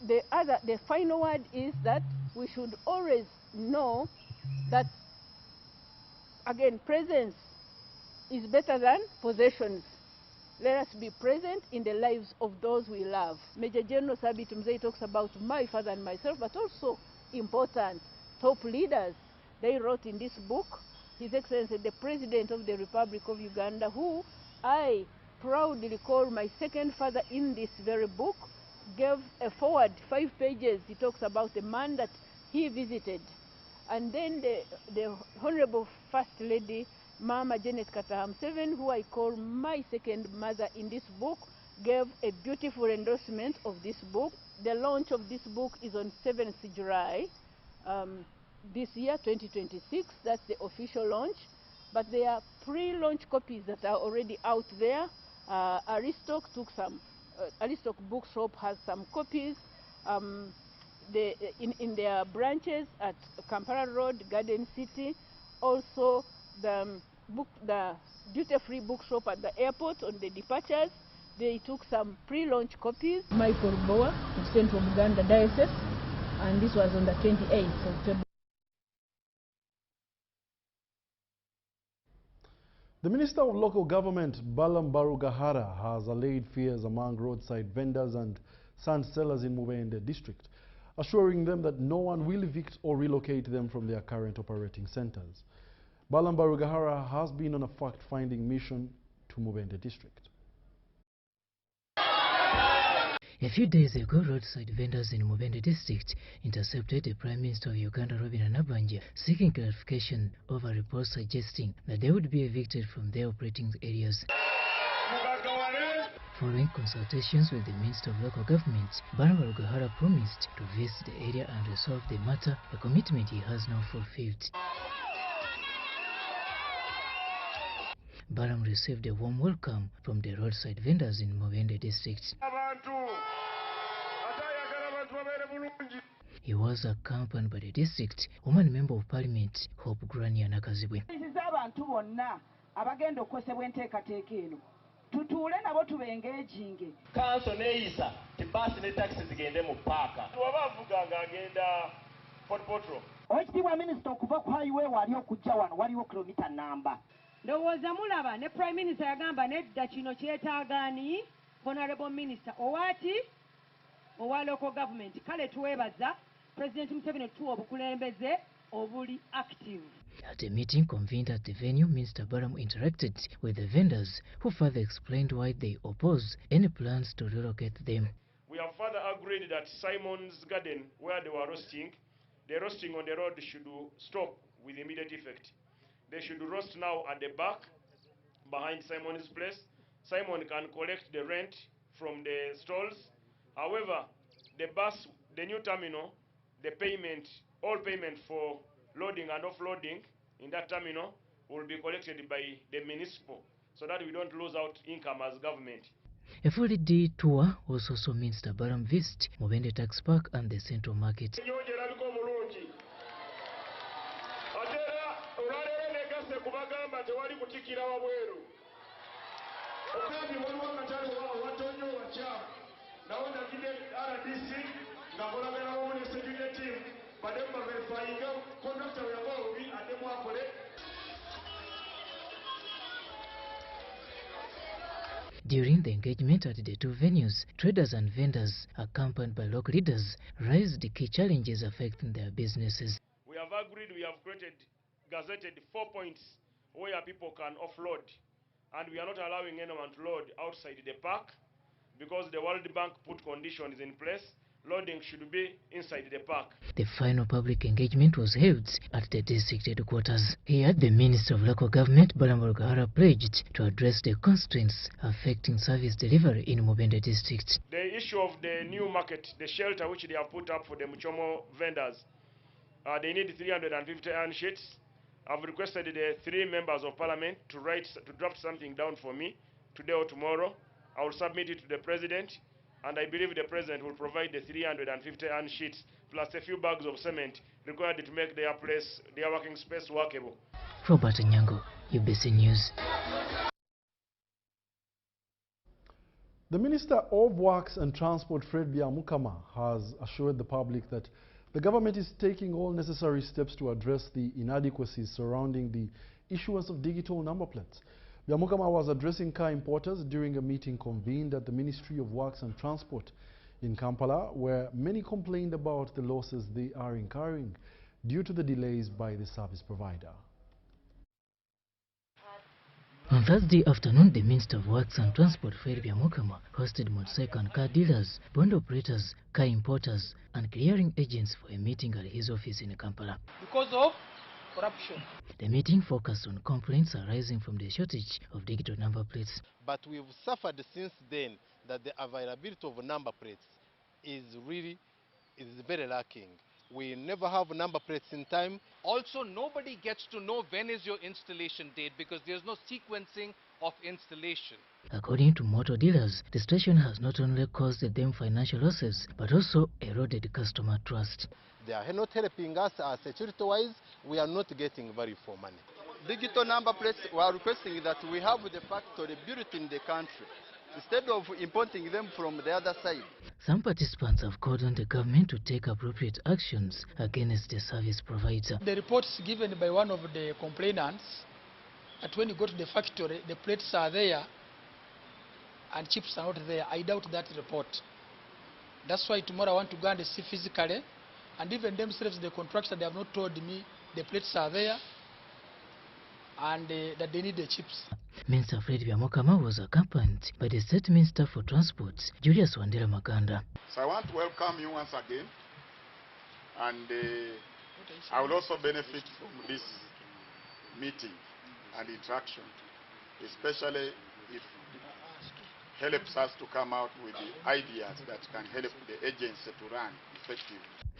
the final word is that we should always know that, again, presence is better than possessions. Let us be present in the lives of those we love. Major General Sabit Mzee talks about my father and myself, but also important top leaders. They wrote in this book, His Excellency the President of the Republic of Uganda, who I proudly call my second father in this very book, gave a forward 5 pages. He talks about the man that he visited. And then the Honorable First Lady, Mama Janet Kataham-Seven, who I call my second mother in this book, gave a beautiful endorsement of this book. The launch of this book is on 7th July this year, 2026. That's the official launch. But there are pre-launch copies that are already out there. Aristoc took some. Aristoc Bookshop has some copies in their branches at Kampala Road, Garden City. Also, the duty-free bookshop at the airport on the departures, they took some pre-launch copies. Michael Boa, President of Uganda Diocese, and this was on the 28th of February. The Minister of Local Government, Balam Barugahara, has allayed fears among roadside vendors and sand sellers in Mubende district, assuring them that no one will evict or relocate them from their current operating centers. Balam Barugahara has been on a fact-finding mission to Mubende district. A few days ago, roadside vendors in Mubende district intercepted the Prime Minister of Uganda, Robin Anabanja, seeking clarification over reports suggesting that they would be evicted from their operating areas. Following consultations with the Minister of Local Government, Balam Barugahara promised to visit the area and resolve the matter, a commitment he has now fulfilled. Balam received a warm welcome from the roadside vendors in Mubende district. He was accompanied by the district woman member of parliament, Hope Grania Nakazibwe. Council neeyisa tibasi ne taxi zigende mu paaka wabavuganga agenda Port Potro. Ekitiibwa minisita okuva ku highway wali okujja wano waliwo kilomita namba. Ndowooza mulaba ne prime minister yagamba nedda kino kyetaagaani honorable minister owati owa local government kale tuweebaza President Museveni tuwa obukulembeze obuli active. At a meeting convened at the venue, Mr. Balam interacted with the vendors, who further explained why they oppose any plans to relocate them. We have further agreed that Simon's Garden, where they were roasting, the roasting on the road should stop with immediate effect. They should roast now at the back, behind Simon's place. Simon can collect the rent from the stalls. However, the bus, the new terminal, the payment, all payment for loading and offloading in that terminal will be collected by the municipal, so that we don't lose out income as government. A full day tour also saw Mr. Balam visit Mubende Tax Park and the Central Market. During the engagement at the two venues, traders and vendors, accompanied by local leaders, raised the key challenges affecting their businesses. We have agreed, we have gazetted 4 points where people can offload, and we are not allowing anyone to load outside the park because the World Bank put conditions in place. Loading should be inside the park. The final public engagement was held at the district headquarters. Here, the Minister of Local Government, Balam Barugahara, pledged to address the constraints affecting service delivery in Mubende district. The issue of the new market, the shelter which they have put up for the Muchomo vendors, they need 350 iron sheets. I've requested the 3 members of parliament to draft something down for me today or tomorrow. I will submit it to the president. and I believe the President will provide the 350 iron sheets plus a few bags of cement required to make their working space workable. Robert Nyango, UBC News. The Minister of Works and Transport, Fred Byamukama, has assured the public that the government is taking all necessary steps to address the inadequacies surrounding the issuance of digital number plates. Byamukama was addressing car importers during a meeting convened at the Ministry of Works and Transport in Kampala, where many complained about the losses they are incurring due to the delays by the service provider. On Thursday afternoon, the Minister of Works and Transport, Fred Byamukama, hosted motorcycle and car dealers, bond operators, car importers, and clearing agents for a meeting at his office in Kampala. Because of corruption. The meeting focused on complaints arising from the shortage of digital number plates. But we've suffered since then that the availability of number plates is very lacking. We never have number plates in time. Also, nobody gets to know when is your installation date because there's no sequencing of installation. According to motor dealers, the situation has not only caused them financial losses, but also eroded customer trust. They are not helping us security-wise. We are not getting value for money. Digital number plates, we are requesting that we have the factory built in the country, instead of importing them from the other side. Some participants have called on the government to take appropriate actions against the service provider. The reports given by one of the complainants that when you go to the factory, the plates are there and chips are not there. I doubt that report. That's why tomorrow I want to go and see physically, and even themselves, the contractor, they have not told me the plates are there and that they need the chips. Minister Fred Byamukama was accompanied by the State Minister for Transport, Julius Wandera Maganda. So I want to welcome you once again, and I will also benefit from this meeting and interaction, especially if it helps us to come out with the ideas that can help the agency to run effectively.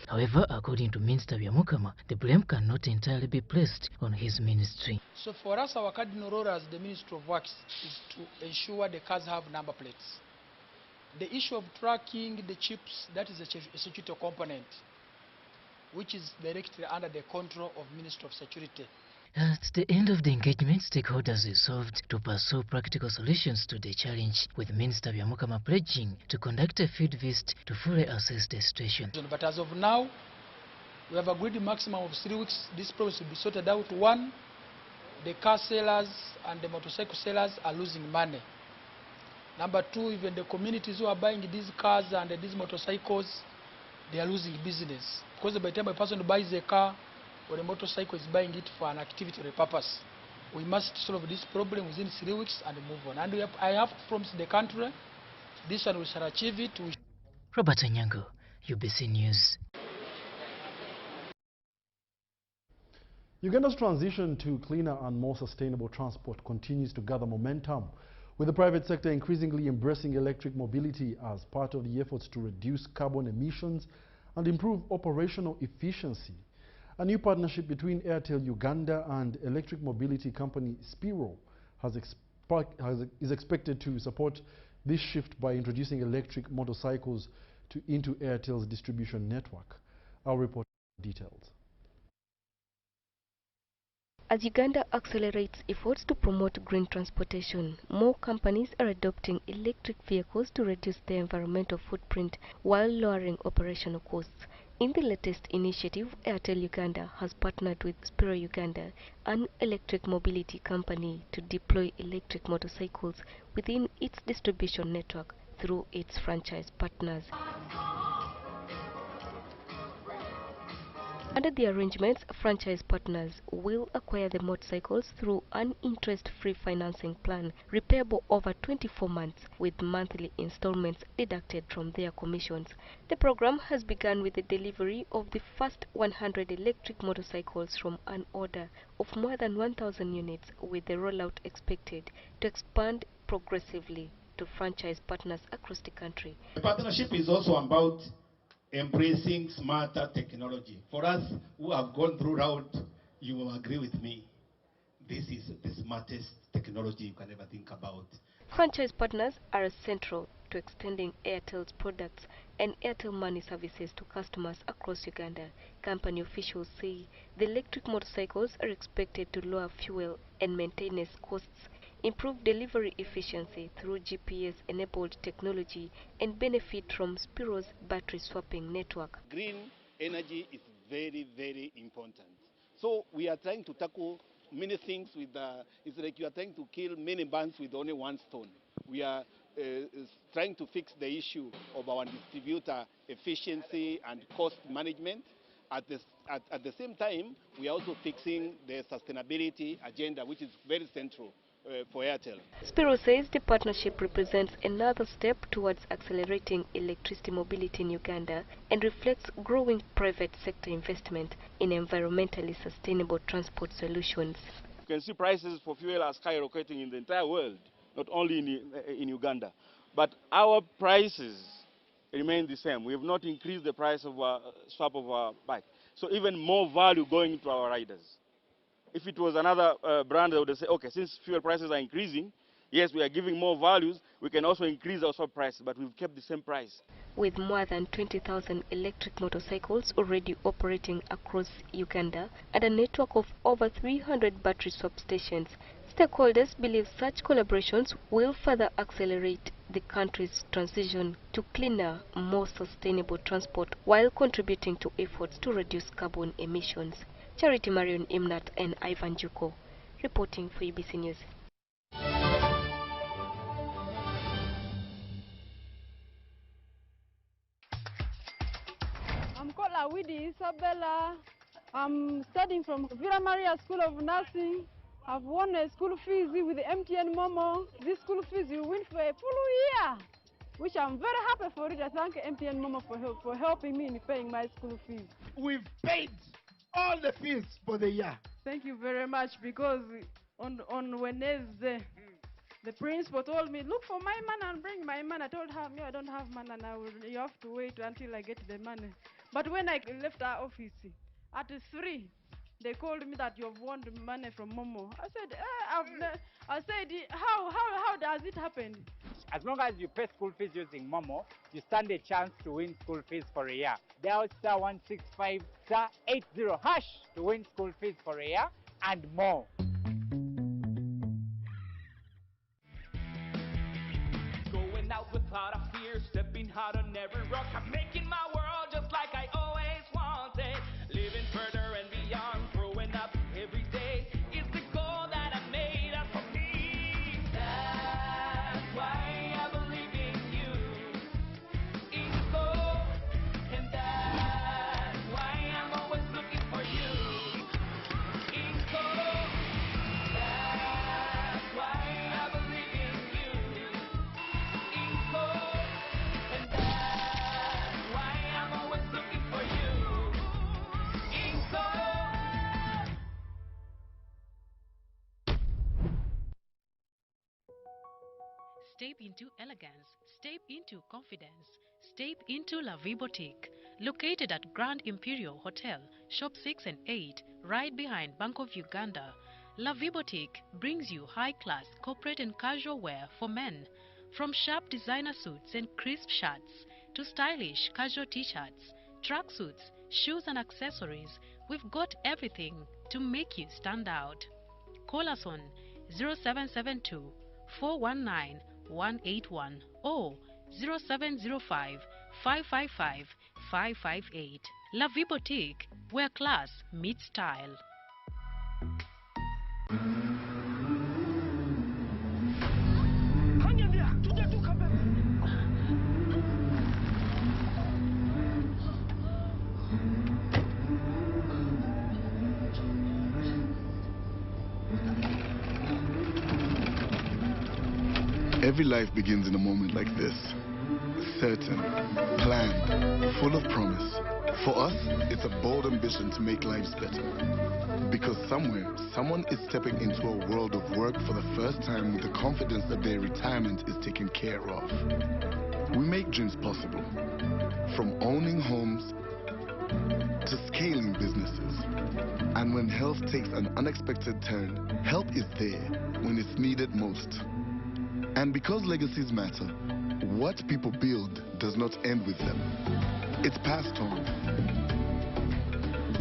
However, according to Minister Byamukama, the blame cannot entirely be placed on his ministry. So for us, our cardinal role as the Ministry of Works is to ensure the cars have number plates. The issue of tracking the chips, that is a security component, which is directly under the control of Ministry of Security. At the end of the engagement, stakeholders resolved to pursue practical solutions to the challenge, with Minister Byamukama pledging to conduct a field visit to fully assess the situation. But as of now, we have agreed a maximum of 3 weeks. This process will be sorted out. One, the car sellers and the motorcycle sellers are losing money. Number two, even the communities who are buying these cars and these motorcycles, they are losing business. Because by the time a person buys a car or a motorcycle is buying it for an activity or a purpose, we must solve this problem within 3 weeks and move on. And I have promised the country, this one we shall achieve it. Robert Anyango, UBC News. Uganda's transition to cleaner and more sustainable transport continues to gather momentum, with the private sector increasingly embracing electric mobility as part of the efforts to reduce carbon emissions and improve operational efficiency. A new partnership between Airtel Uganda and electric mobility company Spiro is expected to support this shift by introducing electric motorcycles into Airtel's distribution network. Our report details. As Uganda accelerates efforts to promote green transportation, more companies are adopting electric vehicles to reduce their environmental footprint while lowering operational costs. In the latest initiative, Airtel Uganda has partnered with Spiro Uganda, an electric mobility company, to deploy electric motorcycles within its distribution network through its franchise partners. Under the arrangements, franchise partners will acquire the motorcycles through an interest-free financing plan, repayable over 24 months, with monthly installments deducted from their commissions. The program has begun with the delivery of the first 100 electric motorcycles from an order of more than 1,000 units, with the rollout expected to expand progressively to franchise partners across the country. The partnership is also about embracing smarter technology. For us who have gone through route, you will agree with me, this is the smartest technology you can ever think about. Franchise partners are central to extending Airtel's products and Airtel Money services to customers across Uganda. Company officials say the electric motorcycles are expected to lower fuel and maintenance costs, improve delivery efficiency through GPS-enabled technology, and benefit from Spiro's battery swapping network. Green energy is very, very important. So we are trying to tackle many things with it's like you are trying to kill many birds with only one stone. We are trying to fix the issue of our distributor efficiency and cost management. At the same time, we are also fixing the sustainability agenda, which is very central for Airtel. Spiro says the partnership represents another step towards accelerating electricity mobility in Uganda and reflects growing private sector investment in environmentally sustainable transport solutions. You can see prices for fuel are skyrocketing in the entire world, not only in Uganda. But our prices remain the same. We have not increased the price of swap of our bike. So even more value going to our riders. If it was another brand, they would say, okay, since fuel prices are increasing, yes, we are giving more values, we can also increase our swap price, but we've kept the same price. With more than 20,000 electric motorcycles already operating across Uganda and a network of over 300 battery swap stations, stakeholders believe such collaborations will further accelerate the country's transition to cleaner, more sustainable transport while contributing to efforts to reduce carbon emissions. Charity Marion Imnat and Ivan Juko reporting for UBC News. I'm called Awidi Isabella. I'm studying from Villa Maria School of Nursing. I've won a school fees with the MTN Momo. This school fees you win for a full year, which I'm very happy for it. I thank MTN Momo for helping me in paying my school fees. We've paid all the fees for the year. Thank you very much, because on Wednesday, the principal told me, look for my man and bring my man. I told her, no, I don't have man, and you have to wait until I get the money. But when I left our office, at 3, they called me that you have won the money from Momo. I said, how does it happen? As long as you pay school fees using Momo, you stand a chance to win school fees for a year. Dial *165 *80# to win school fees for a year and more. Going out without a fear, stepping out on every rock. I'm making my world just like I always wanted. Living further and beyond, growing up every day is the goal that I made up for me. That's why I believe in you. In goal, and that's why I'm always looking for you. In goal, that's why I believe in you. In goal, and that's why I'm always looking for you. In goal. Step into elegance, step into confidence, step into La Vie Boutique, located at Grand Imperial Hotel, Shop 6 and 8, right behind Bank of Uganda. La Vie Boutique brings you high-class corporate and casual wear for men, from sharp designer suits and crisp shirts to stylish casual t-shirts, tracksuits, shoes and accessories. We've got everything to make you stand out. Call us on 0772 419 181 or 0705 555 558. La Vie Boutique, where class meets style. Every life begins in a moment like this. Certain, planned, full of promise. For us, it's a bold ambition to make lives better. Because somewhere, someone is stepping into a world of work for the first time with the confidence that their retirement is taken care of. We make dreams possible. From owning homes to scaling businesses. And when health takes an unexpected turn, help is there when it's needed most. And because legacies matter, what people build does not end with them. It's passed on.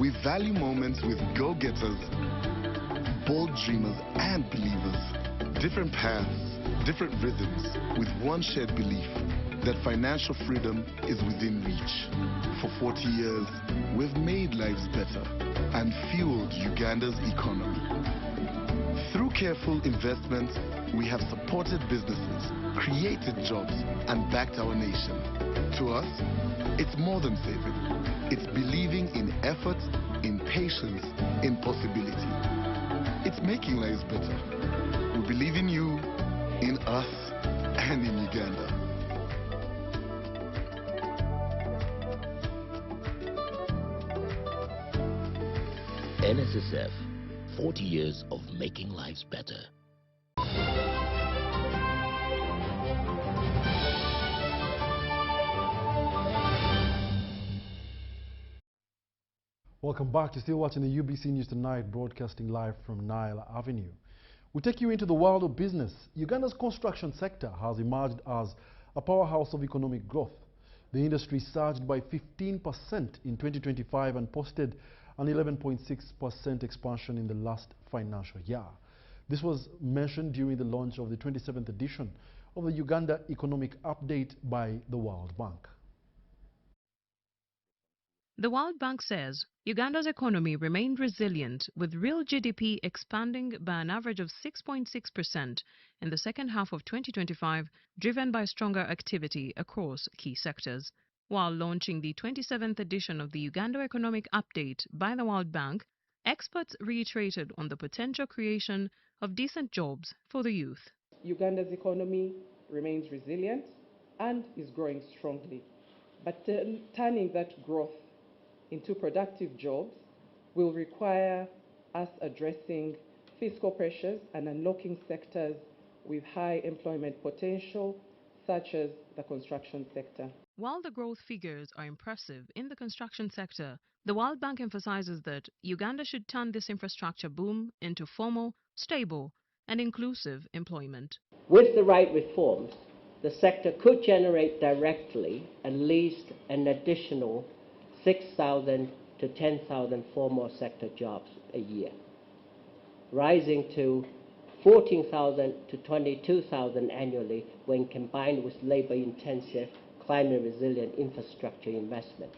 We value moments with go-getters, bold dreamers and believers. Different paths, different rhythms, with one shared belief that financial freedom is within reach. For 40 years, we've made lives better and fueled Uganda's economy. Through careful investments, we have supported businesses, created jobs, and backed our nation. To us, it's more than saving. It's believing in effort, in patience, in possibility. It's making lives better. We believe in you, in us, and in Uganda. NSSF, 40 years of making lives better. Welcome back. You're still watching the UBC News Tonight, broadcasting live from Nile Avenue. We take you into the world of business. Uganda's construction sector has emerged as a powerhouse of economic growth. The industry surged by 15% in 2025 and posted an 11.6% expansion in the last financial year. This was mentioned during the launch of the 27th edition of the Uganda Economic Update by the World Bank. The World Bank says Uganda's economy remained resilient, with real GDP expanding by an average of 6.6% in the second half of 2025, driven by stronger activity across key sectors. While launching the 27th edition of the Uganda Economic Update by the World Bank, experts reiterated on the potential creation of decent jobs for the youth. Uganda's economy remains resilient and is growing strongly, but turning that growth into productive jobs will require us addressing fiscal pressures and unlocking sectors with high employment potential, such as the construction sector. While the growth figures are impressive in the construction sector, the World Bank emphasizes that Uganda should turn this infrastructure boom into formal, stable, and inclusive employment. With the right reforms, the sector could generate directly at least an additional 6,000 to 10,000 formal sector jobs a year, rising to 14,000 to 22,000 annually when combined with labor-intensive, climate-resilient infrastructure investment.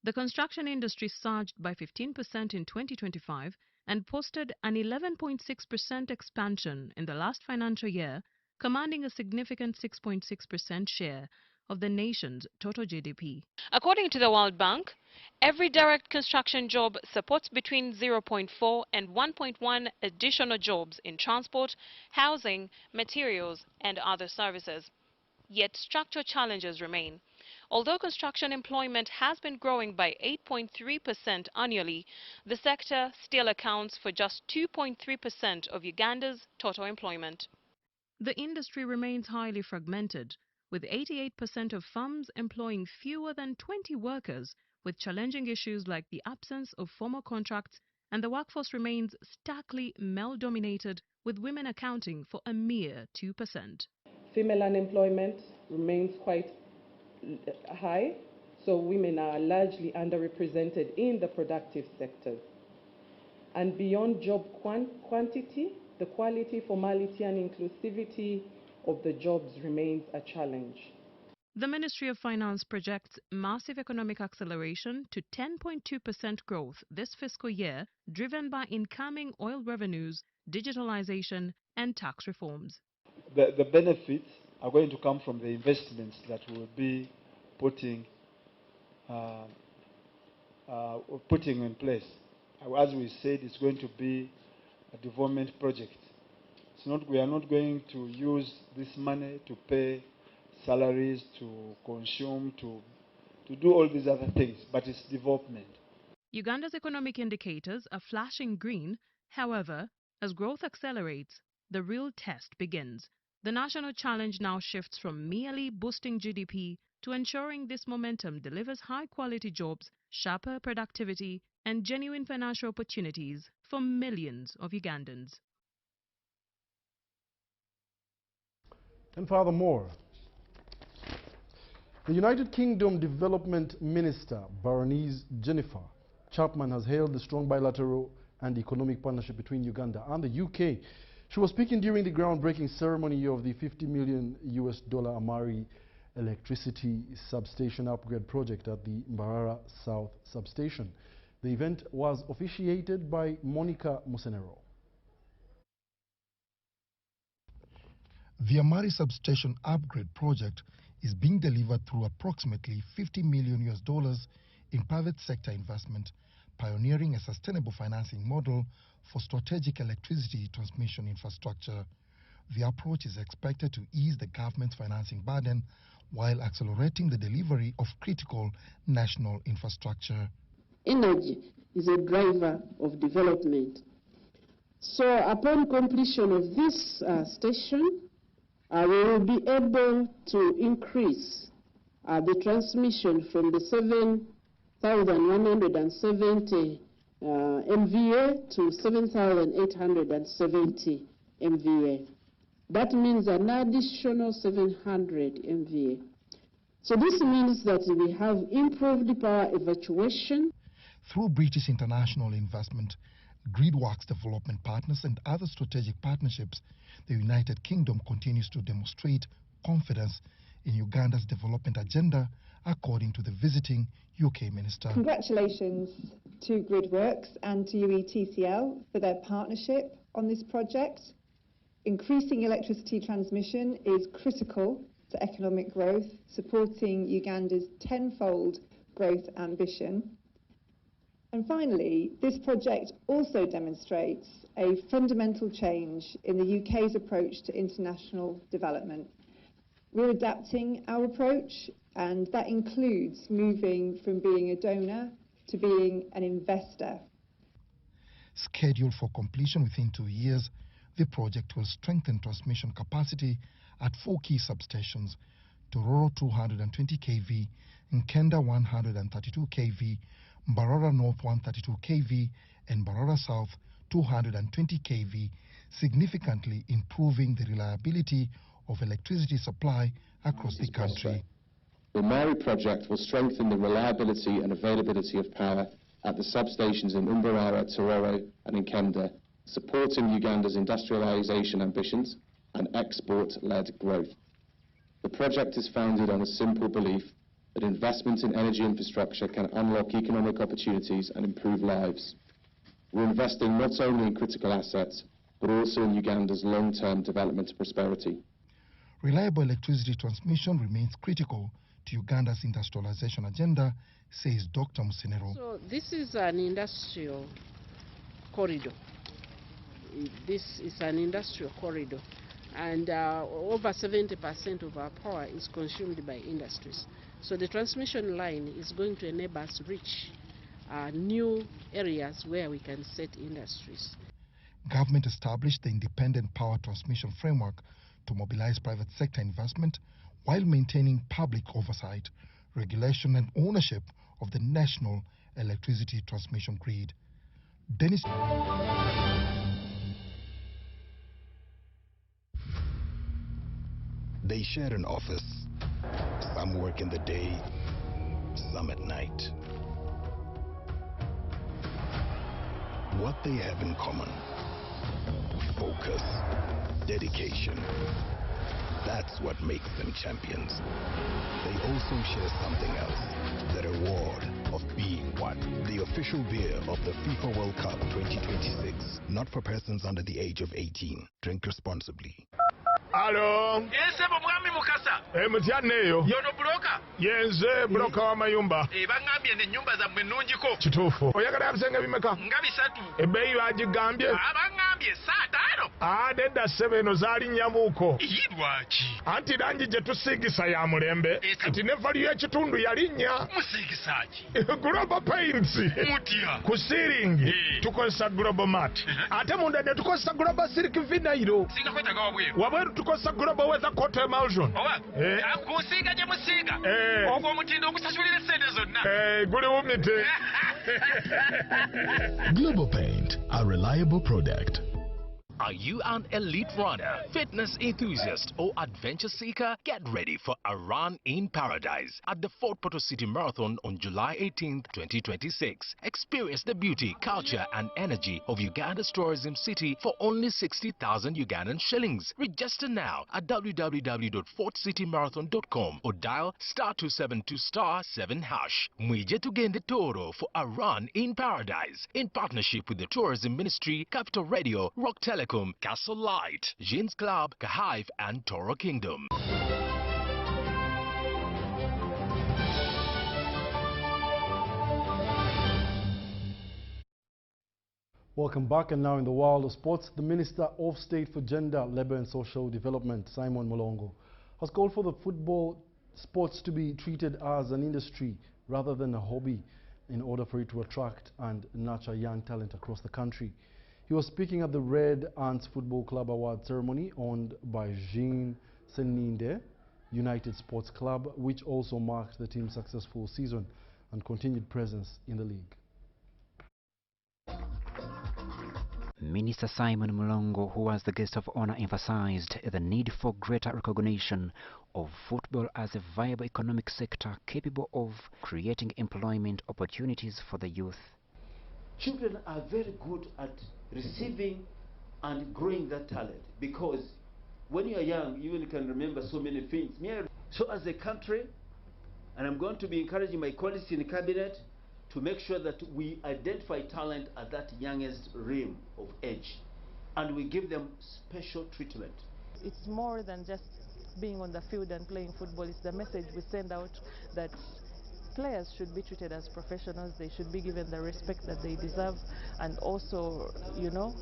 The construction industry surged by 15% in 2025 and posted an 11.6% expansion in the last financial year, commanding a significant 6.6% share of the nation's total GDP. According to the World Bank, every direct construction job supports between 0.4 and 1.1 additional jobs in transport, housing, materials, and other services. Yet structural challenges remain. Although construction employment has been growing by 8.3% annually, the sector still accounts for just 2.3% of Uganda's total employment. The industry remains highly fragmented, with 88% of firms employing fewer than 20 workers, with challenging issues like the absence of formal contracts, and the workforce remains starkly male-dominated, with women accounting for a mere 2%. Female unemployment remains quite high, so women are largely underrepresented in the productive sectors. And beyond job quantity, the quality, formality, and inclusivity of the jobs remains a challenge. The Ministry of Finance projects massive economic acceleration to 10.2% growth this fiscal year, driven by incoming oil revenues, digitalization, and tax reforms. The benefits are going to come from the investments that we'll be putting in place. As we said, it's going to be a development project. We are not going to use this money to pay salaries, to consume, to do all these other things, but it's development. Uganda's economic indicators are flashing green. However, as growth accelerates, the real test begins. The national challenge now shifts from merely boosting GDP to ensuring this momentum delivers high-quality jobs, sharper productivity, and genuine financial opportunities for millions of Ugandans. And furthermore, The United Kingdom Development Minister, Baroness Jennifer Chapman, has hailed the strong bilateral and economic partnership between Uganda and the UK. She was speaking during the groundbreaking ceremony of the $50 million Amari electricity substation upgrade project at the Mbarara South substation. The event was officiated by Monica Musenero. The Amari substation upgrade project is being delivered through approximately $50 million in private sector investment, pioneering a sustainable financing model for strategic electricity transmission infrastructure. The approach is expected to ease the government's financing burden while accelerating the delivery of critical national infrastructure. Energy is a driver of development. So upon completion of this station, we will be able to increase the transmission from the 7,170 MVA to 7,870 MVA. That means an additional 700 MVA. So this means that we have improved power evacuation. Through British international investment, Gridworks development partners and other strategic partnerships, the United Kingdom continues to demonstrate confidence in Uganda's development agenda, according to the visiting UK minister. Congratulations to Gridworks and to UETCL for their partnership on this project. Increasing electricity transmission is critical to economic growth, supporting Uganda's tenfold growth ambition. And finally, this project also demonstrates a fundamental change in the UK's approach to international development. We're adapting our approach, and that includes moving from being a donor to being an investor. Scheduled for completion within 2 years, the project will strengthen transmission capacity at 4 key substations: Tororo 220 kV, Nkenda 132 kV, Mbarara North 132 kV, and Mbarara South 220 kV, significantly improving the reliability of electricity supply across the country. The Mari project will strengthen the reliability and availability of power at the substations in Mbarara, Tororo, and Nkenda, supporting Uganda's industrialization ambitions and export-led growth. The project is founded on a simple belief that investment in energy infrastructure can unlock economic opportunities and improve lives. We're investing not only in critical assets, but also in Uganda's long-term development and prosperity. Reliable electricity transmission remains critical to Uganda's industrialization agenda, says Dr. Musenero. So this is an industrial corridor. This is an industrial corridor, and over 70% of our power is consumed by industries. So the transmission line is going to enable us to reach new areas where we can set industries. Government established the Independent Power Transmission Framework to mobilize private sector investment while maintaining public oversight, regulation and ownership of the national electricity transmission grid. Dennis. They share an office. Some work in the day, some at night. What they have in common: focus, dedication. That's what makes them champions. They also share something else: the reward of being one. The official beer of the FIFA World Cup 2026. Not for persons under the age of 18. Drink responsibly. Alo. Ese mwami mukasa. Mutyaneyo. Yono broka. Yenze broka wa mayumba. Bangambye ne nyumba za mwenunjiko. Kituufu. Oyagala bisenge bimeka? Nga bisatu. Ebbeeyi bagigambye? Bangambye saa 5. Nedda ssebo eno zaali nnyamuuko. Lwaki? Anti langi gye tusiigisa ya mulembe. Kati ne valu y'ekitundu yalinnya. Musiigisa ki? Global Paints. Mutya. Ku siiringi tukozesa Global Mat. Ate munda ne tukozesa Global Silk Vinyl. Singa kwetaga wabweru. Wabweru tukozesa Global Weather Coat Emulsion. Kusiiga gye musiiga. Ogwo omutindo ogusasulira essente zonna. Guli wumite. Global Paint, a reliable product. Are you an elite runner, fitness enthusiast, or adventure seeker? Get ready for a run in paradise at the Fort Portal City Marathon on July 18th, 2026. Experience the beauty, culture, and energy of Uganda's tourism city for only 60,000 Ugandan shillings. Register now at www.fortcitymarathon.com or dial *272*7#. Mwije tugende Toro for a run in paradise in partnership with the Tourism Ministry, Capital Radio, Rock Telecom, Castle Light, Jeans Club, Kahive, and Toro Kingdom. Welcome back, and now in the world of sports, the Minister of State for Gender, Labour and Social Development, Simon Mulongo, has called for the football sports to be treated as an industry rather than a hobby in order for it to attract and nurture young talent across the country. He was speaking at the Red Ants Football Club Award ceremony owned by Jean Seninde United Sports Club, which also marked the team's successful season and continued presence in the league. Minister Simon Mulongo, who was the guest of honor, emphasized the need for greater recognition of football as a viable economic sector capable of creating employment opportunities for the youth. Children are very good at receiving and growing that talent, because when you are young, you even can remember so many things. So as a country, and I'm going to be encouraging my colleagues in the cabinet to make sure that we identify talent at that youngest realm of age, and we give them special treatment. It's more than just being on the field and playing football. It's the message we send out that players should be treated as professionals. They should be given the respect that they deserve, and also, you know,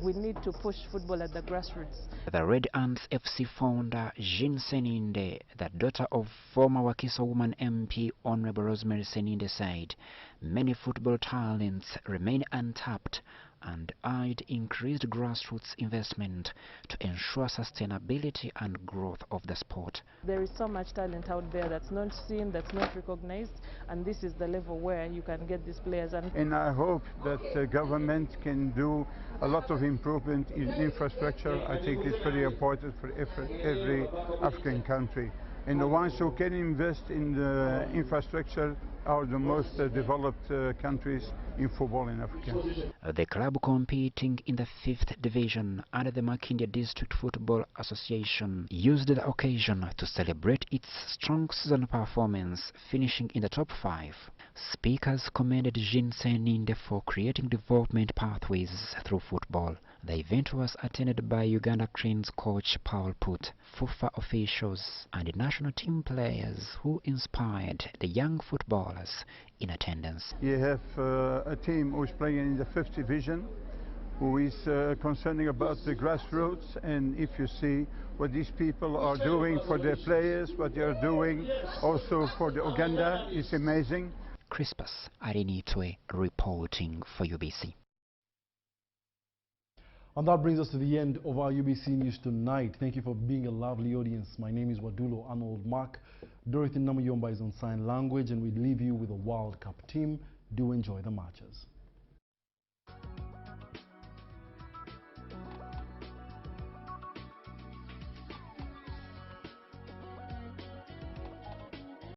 we need to push football at the grassroots. The Red Ants FC founder Jean Seninde, the daughter of former Wakiso woman MP Honorable Rosemary Seninde, said many football talents remain untapped and urged increased grassroots investment to ensure sustainability and growth of the sport. There is so much talent out there that's not seen, that's not recognized, and this is the level where you can get these players. And I hope that the government can do a lot of improvement in infrastructure. I think it's very important for every African country. And the ones who can invest in the infrastructure are the most developed countries in football in Africa. The club, competing in the 5th division under the Makindye District Football Association, used the occasion to celebrate its strong season performance, finishing in the top 5. Speakers commended Jean Seninde for creating development pathways through football. The event was attended by Uganda Cranes coach Paul Put, FUFA officials, and national team players who inspired the young footballers in attendance. You have a team who is playing in the 5th division, who is concerning about the grassroots, and if you see what these people are doing for their players, what they are doing also for the Uganda, is amazing. Crispus Arinitwe reporting for UBC. And that brings us to the end of our UBC News tonight. Thank you for being a lovely audience. My name is Wadulo Arnold Mark. Dorothy Namuyomba is on sign language, and we leave you with a World Cup team. Do enjoy the matches.